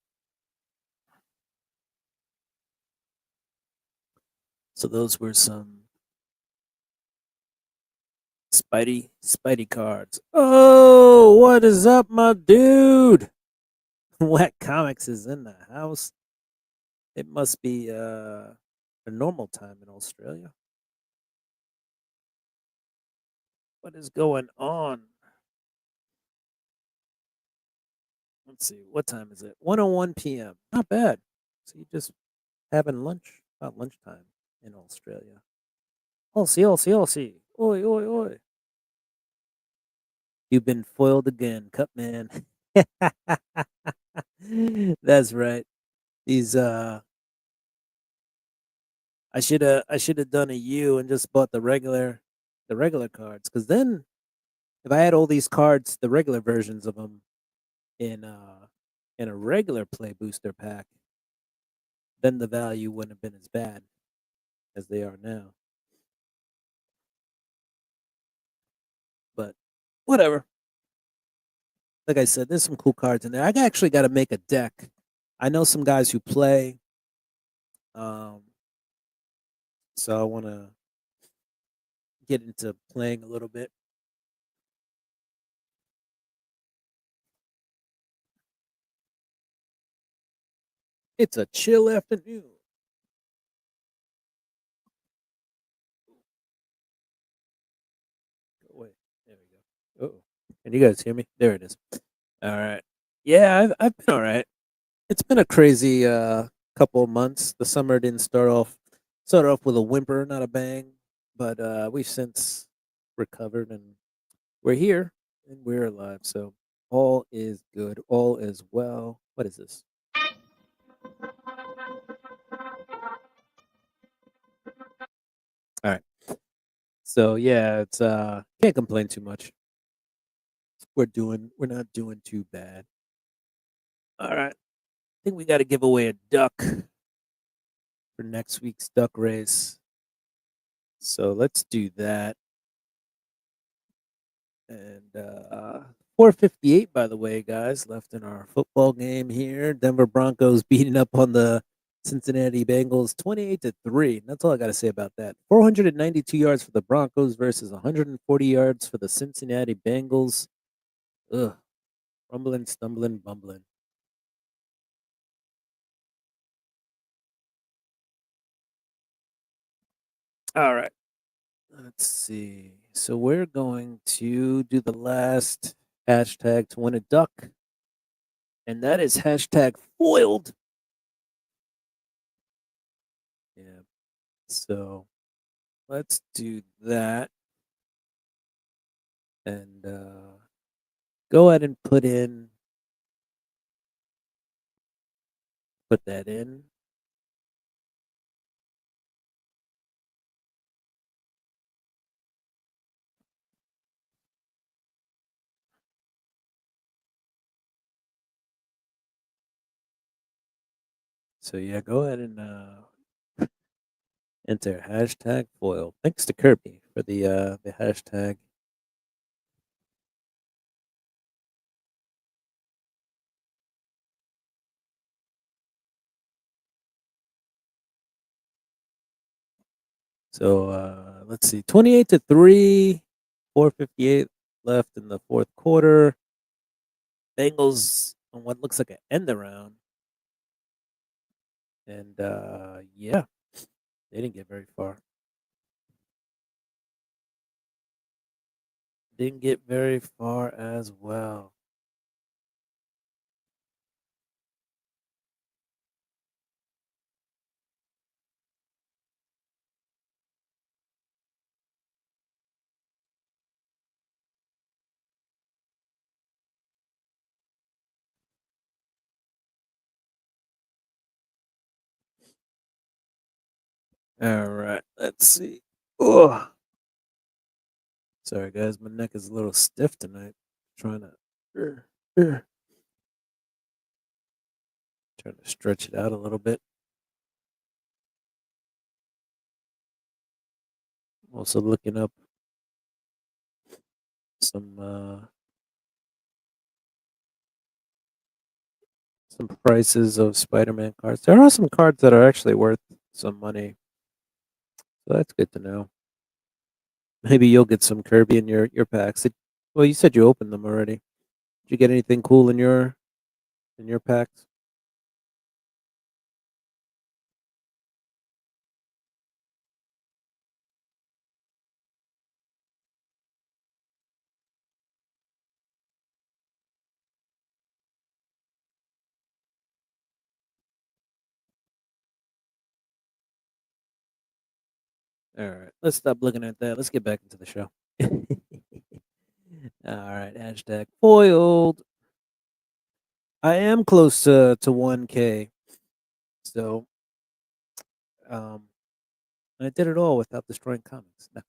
So those were some Spidey cards. Oh, what is up, my dude? Wet Comics is in the house. It must be a normal time in Australia. What is going on? Let's see. What time is it? 1:01 p.m. Not bad. So you just having lunch? About lunchtime in Australia. Aussie, Aussie, Aussie. Oi, oi, oi. You've been foiled again, Cut Man. That's right. These I should have done a U and just bought the regular the regular cards, because then if I had all these cards, the regular versions of them in a regular play booster pack, then the value wouldn't have been as bad as they are now. But whatever. Like I said, there's some cool cards in there. I actually got to make a deck. I know some guys who play, um, so I want to get into playing a little bit. It's a chill afternoon. Wait, there we go. Oh, can you guys hear me? There it is. All right. Yeah, I've been all right. It's been a crazy couple of months. The summer didn't started off with a whimper, not a bang, but we've since recovered and we're here and we're alive. So all is good. All is well. What is this? All right. So yeah, it's can't complain too much. We're not doing too bad. All right. I think we got to give away a duck for next week's duck race. So let's do that. And 4:58, by the way, guys, left in our football game here. Denver Broncos beating up on the Cincinnati Bengals 28-3. That's all I got to say about that. 492 yards for the Broncos versus 140 yards for the Cincinnati Bengals. Ugh. Rumbling, stumbling, bumbling. All right. Let's see. So we're going to do the last hashtag to win a duck. And that is hashtag foiled. Yeah. So let's do that. And go ahead and put that in. So yeah, go ahead and enter hashtag foil. Thanks to Kirby for the hashtag. So let's see, 28-3, 4:58 left in the fourth quarter. Bengals on what looks like an end around, and yeah, they didn't get very far. Didn't get very far as well. All right, let's see. Oh, sorry guys, my neck is a little stiff tonight. Trying to trying to stretch it out a little bit. Also looking up some prices of Spider-Man cards. There are some cards that are actually worth some money, so that's good to know. Maybe you'll get some Kirby in your packs. Well, you said you opened them already. Did you get anything cool in your packs? All right, let's stop looking at that. Let's get back into the show. All right, hashtag foiled. I am close to 1K, so I did it all without destroying comics. No.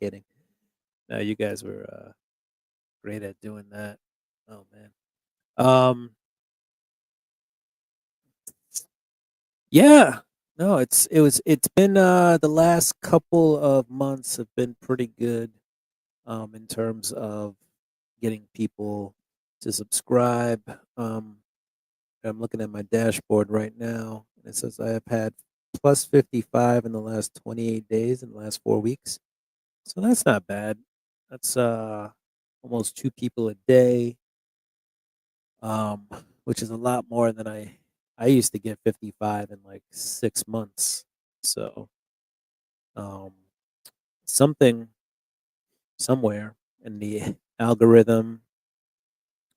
Kidding. No, you guys were great at doing that. Oh man. Um, yeah. No, it's been the last couple of months have been pretty good in terms of getting people to subscribe. I'm looking at my dashboard right now, and it says I have had plus 55 in the last 28 days in the last 4 weeks. So that's not bad. That's almost two people a day, um, which is a lot more than I used to get 55 in like 6 months. So um, something somewhere in the algorithm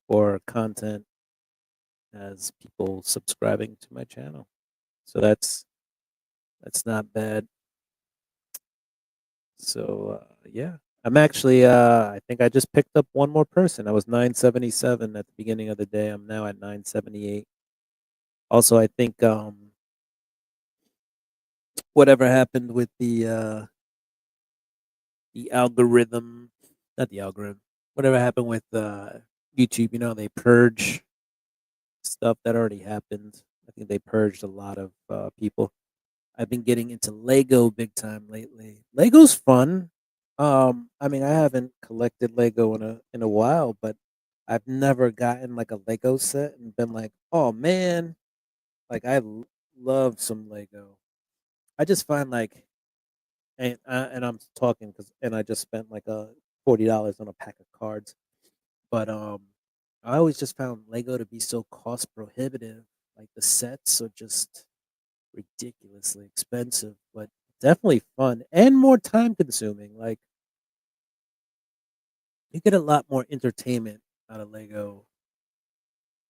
or content has people subscribing to my channel. So that's not bad. So yeah, I'm actually I think I just picked up one more person. I was 977 at the beginning of the day. I'm now at 978. Also, I think whatever happened with the algorithm, not the algorithm, whatever happened with YouTube, they purge stuff that already happened. I think they purged a lot of people. I've been getting into Lego big time lately. Lego's fun. I mean, I haven't collected Lego in a while, but I've never gotten like a Lego set and been like, "Oh man, like love some Lego." I just find like, and I'm talking because, and I just spent like a $40 on a pack of cards, but I always just found Lego to be so cost prohibitive. Like the sets are just ridiculously expensive, but definitely fun and more time consuming. Like you get a lot more entertainment out of Lego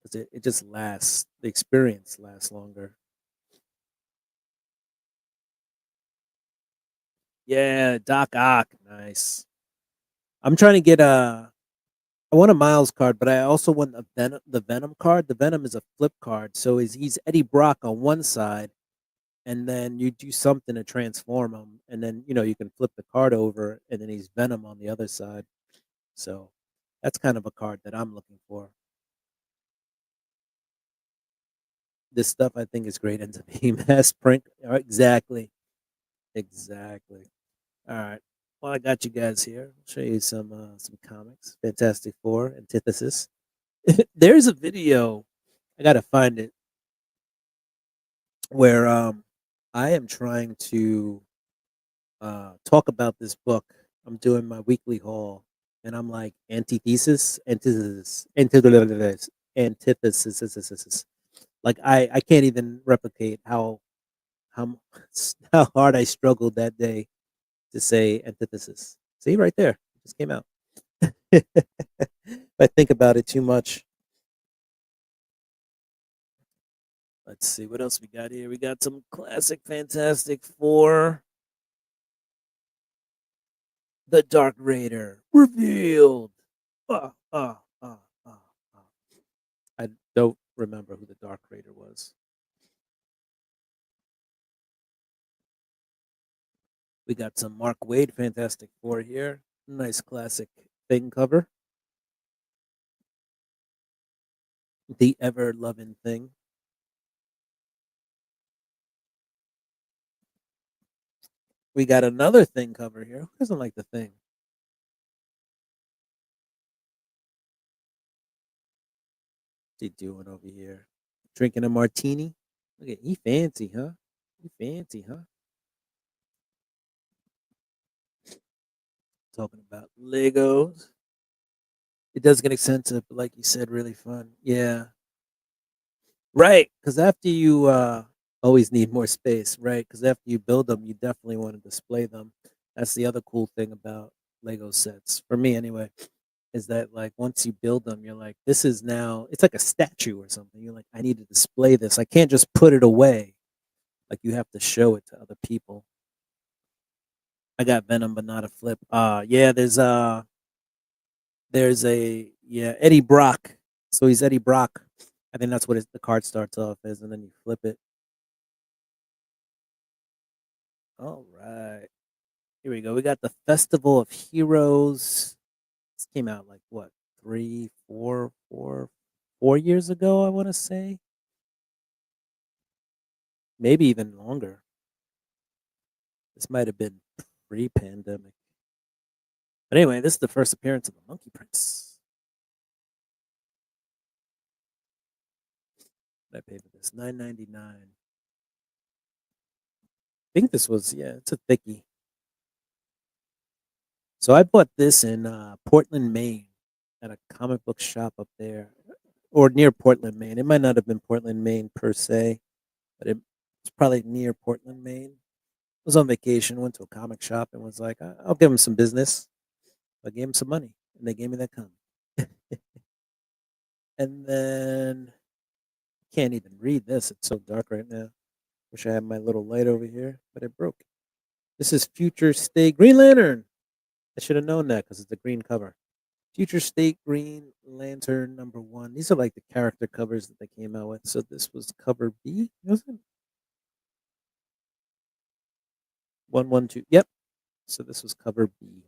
because it just lasts. The experience lasts longer. Yeah, Doc Ock, nice. I'm trying to get I want a Miles card, but I also want the Venom card. The Venom is a flip card, so he's Eddie Brock on one side, and then you do something to transform him, and then you can flip the card over, and then he's Venom on the other side. So that's kind of a card that I'm looking for. This stuff I think is great ends up being mass print. Exactly, exactly. All right. Well, I got you guys here. I'll show you some comics. Fantastic Four, Antithesis. There's a video. I gotta find it where I am trying to talk about this book. I'm doing my weekly haul, and I'm like antithesis. Like I can't even replicate how how hard I struggled that day to say antithesis. See right there, it just came out. If I think about it too much. Let's see what else we got here. We got some classic Fantastic Four. The Dark Raider revealed. Uh, uh, uh, uh, uh. I don't remember who the Dark Raider was. We got some Mark Waid Fantastic Four here. Nice classic thing cover. The ever loving thing. We got another thing cover here. Who doesn't like the thing? What's he doing over here? Drinking a martini? Look at he fancy, huh? He fancy, huh? Talking about Legos. It does get expensive, but like you said, really fun. Yeah. Right. Because after you always need more space, right? Because after you build them, you definitely want to display them. That's the other cool thing about Lego sets, for me anyway, is that like once you build them, you're like, this is now, it's like a statue or something. You're like, I need to display this. I can't just put it away. Like you have to show it to other people. I got Venom, but not a flip. Yeah, there's a yeah Eddie Brock. So he's Eddie Brock. I think that's what the card starts off as, and then you flip it. All right, Here we go. We got the Festival of Heroes. This came out like what, 4 years ago, I want to say. Maybe even longer. This might have been pre-pandemic. But anyway, this is the first appearance of the Monkey Prince. What did I pay for this? $9.99. I think this was, yeah, it's a thickie. So I bought this in Portland, Maine, at a comic book shop up there, or near Portland, Maine. It might not have been Portland, Maine per se, but it's probably near Portland, Maine. I was on vacation, went to a comic shop, and was like, I'll give them some business. I gave them some money, and they gave me that comic. And then can't even read this. It's so dark right now. Wish I had my little light over here, but it broke. This is Future State Green Lantern. I should have known that because it's the green cover. Future State Green Lantern #1. These are like the character covers that they came out with. So this was cover B, was it? 112. Yep. So this was cover B.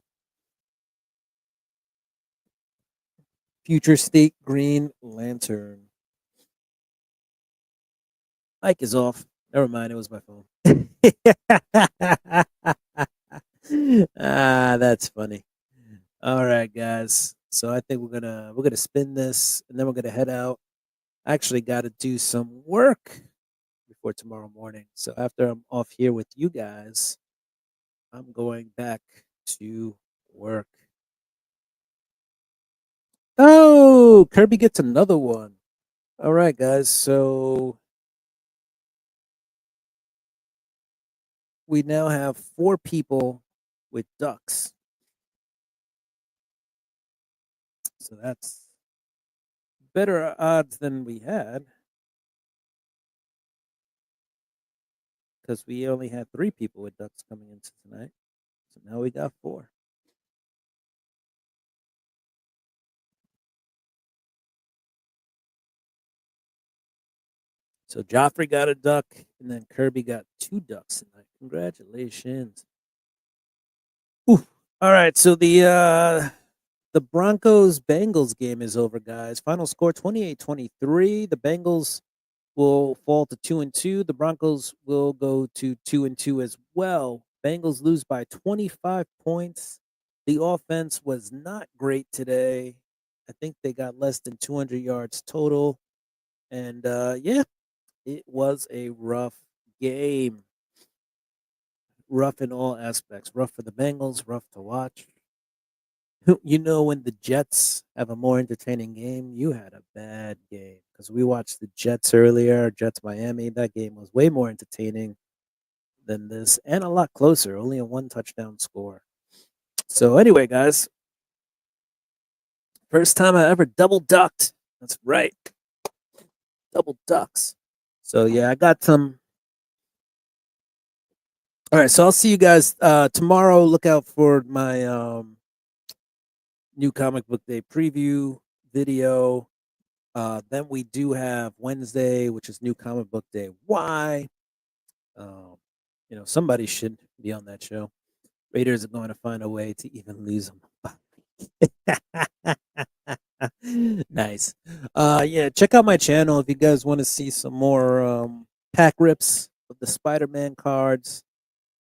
Future State Green Lantern. Mic is off. Never mind, it was my phone. That's funny. All right, guys. So I think we're gonna spin this, and then we're gonna head out. I actually got to do some work before tomorrow morning. So after I'm off here with you guys, I'm going back to work. Oh, Kirby gets another one. All right, guys. So we now have 4 people with ducks. So that's better odds than we had, because we only had 3 people with ducks coming into tonight. So now we got 4. So Joffrey got a duck, and then Kirby got 2 ducks tonight. Congratulations. Ooh. All right, so the Broncos Bengals game is over, guys. Final score 28-23. The Bengals will fall to 2-2. The Broncos will go to 2-2 as well. Bengals lose by 25 points. The offense was not great today. I think they got less than 200 yards total. And yeah, it was a rough game. Rough in all aspects. Rough for the Bengals, rough to watch. You know, when the Jets have a more entertaining game, you had a bad game, because we watched the Jets earlier, Jets Miami. That game was way more entertaining than this, and a lot closer. Only a 1 touchdown score. So anyway, guys, first time I ever double ducked. That's right, double ducks. So yeah, I got some. All right, so I'll see you guys tomorrow. Look out for my new comic book day preview video. Then we do have Wednesday, which is new comic book day. Why? You know, somebody should be on that show. Raiders are going to find a way to even lose them. Nice. Yeah, check out my channel if you guys want to see some more pack rips of the Spider-Man cards.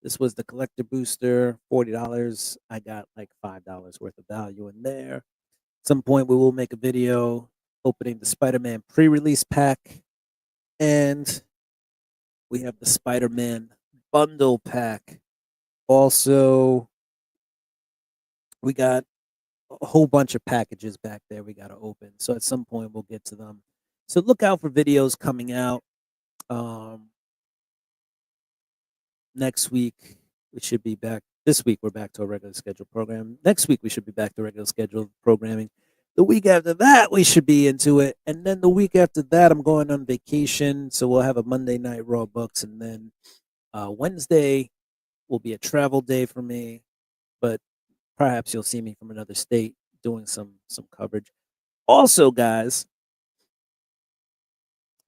This was the collector booster, $40. I got like $5 worth of value in there. At some point, we will make a video opening the Spider-Man pre-release pack, and we have the Spider-Man bundle pack. Also, we got a whole bunch of packages back there we got to open. So at some point, we'll get to them. So look out for videos coming out. Next week, we should be back. This week, we're back to a regular scheduled program. Next week, we should be back to regular scheduled programming. The week after that, we should be into it. And then the week after that, I'm going on vacation. So we'll have a Monday night Raw Books. And then Wednesday will be a travel day for me. But perhaps you'll see me from another state doing some coverage. Also, guys,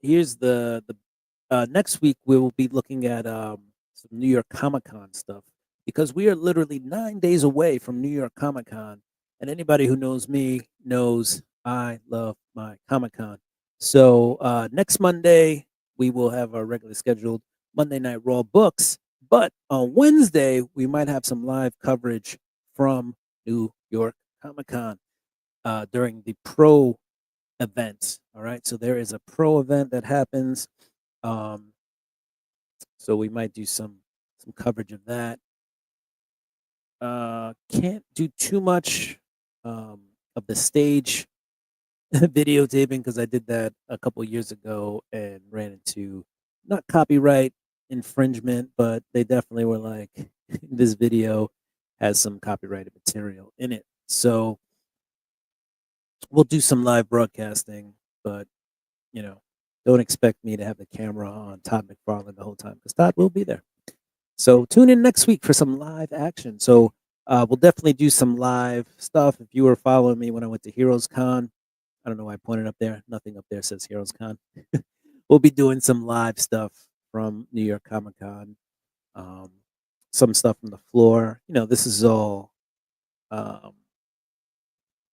here's the next week we will be looking at some New York Comic Con stuff. because we are literally 9 days away from New York Comic Con. And anybody who knows me knows I love my Comic Con. So next Monday, we will have our regularly scheduled Monday Night Raw books. But on Wednesday, we might have some live coverage from New York Comic Con during the pro event. All right. So there is a pro event that happens. So we might do some coverage of that. Can't do too much of the stage videotaping because I did that a couple years ago and ran into not copyright infringement, but they definitely were like, this video has some copyrighted material in it. So we'll do some live broadcasting, but you know, don't expect me to have the camera on Todd McFarlane the whole time because Todd will be there. So tune in next week for some live action. So we'll definitely do some live stuff. If you were following me when I went to Heroes Con, I don't know why I pointed up there. Nothing up there says Heroes Con. We'll be doing some live stuff from New York Comic Con. Some stuff from the floor. You know, this is all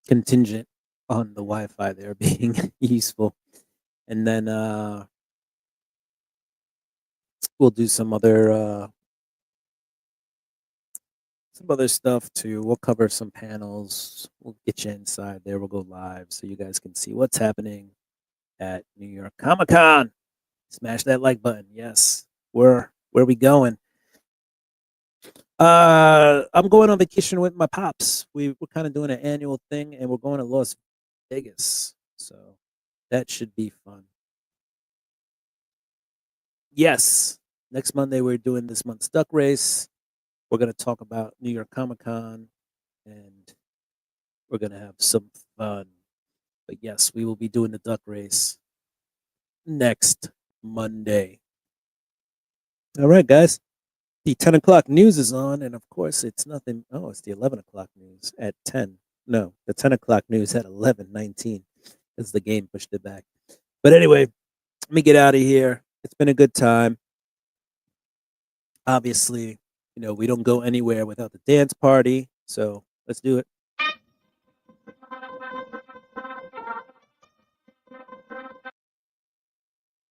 contingent on the Wi-Fi there being useful. And then we'll do some other stuff too. We'll cover some panels. We'll get you inside there. We'll go live so you guys can see what's happening at New York Comic Con. Smash that like button. Yes. Where are we going? I'm going on vacation with my pops. We're kind of doing an annual thing, and we're going to Las Vegas. So that should be fun. Yes. Next Monday, we're doing this month's duck race. We're going to talk about New York Comic Con, and we're going to have some fun. But yes, we will be doing the duck race next Monday. All right, guys. The 10 o'clock news is on, and of course, it's nothing. Oh, it's the 11 o'clock news at 10. No, the 10 o'clock news at 11:19 as the game pushed it back. But anyway, let me get out of here. It's been a good time. Obviously, you know, we don't go anywhere without the dance party. So let's do it.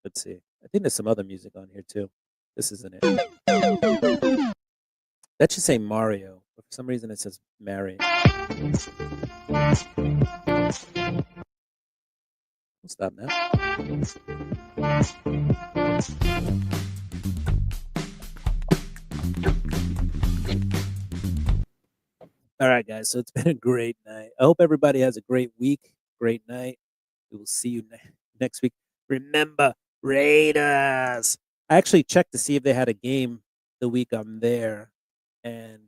Let's see. I think there's some other music on here too. This isn't it. That should say Mario, but for some reason it says Mario. We'll stop now. All right, guys. So it's been a great night. I hope everybody has a great week, great night. We will see you next week. Remember, Raiders. I actually checked to see if they had a game the week I'm there, and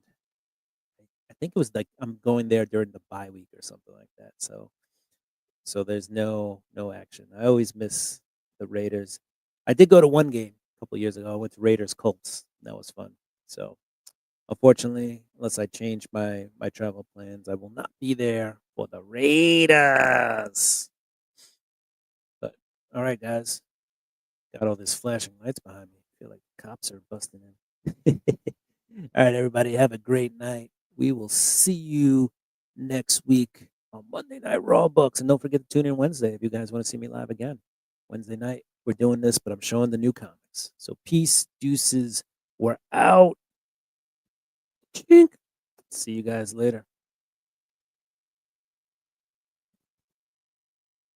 I think it was like I'm going there during the bye week or something like that. So there's no action. I always miss the Raiders. I did go to one game a couple years ago. I went to Raiders Colts. That was fun. So unfortunately, unless I change my travel plans, I will not be there for the Raiders. But all right, guys. Got all this flashing lights behind me. I feel like the cops are busting in. All right, everybody, have a great night. We will see you next week on Monday Night Raw Books. And don't forget to tune in Wednesday if you guys want to see me live again. Wednesday night, we're doing this, but I'm showing the new comics. So peace, deuces, we're out. Chink. See you guys later.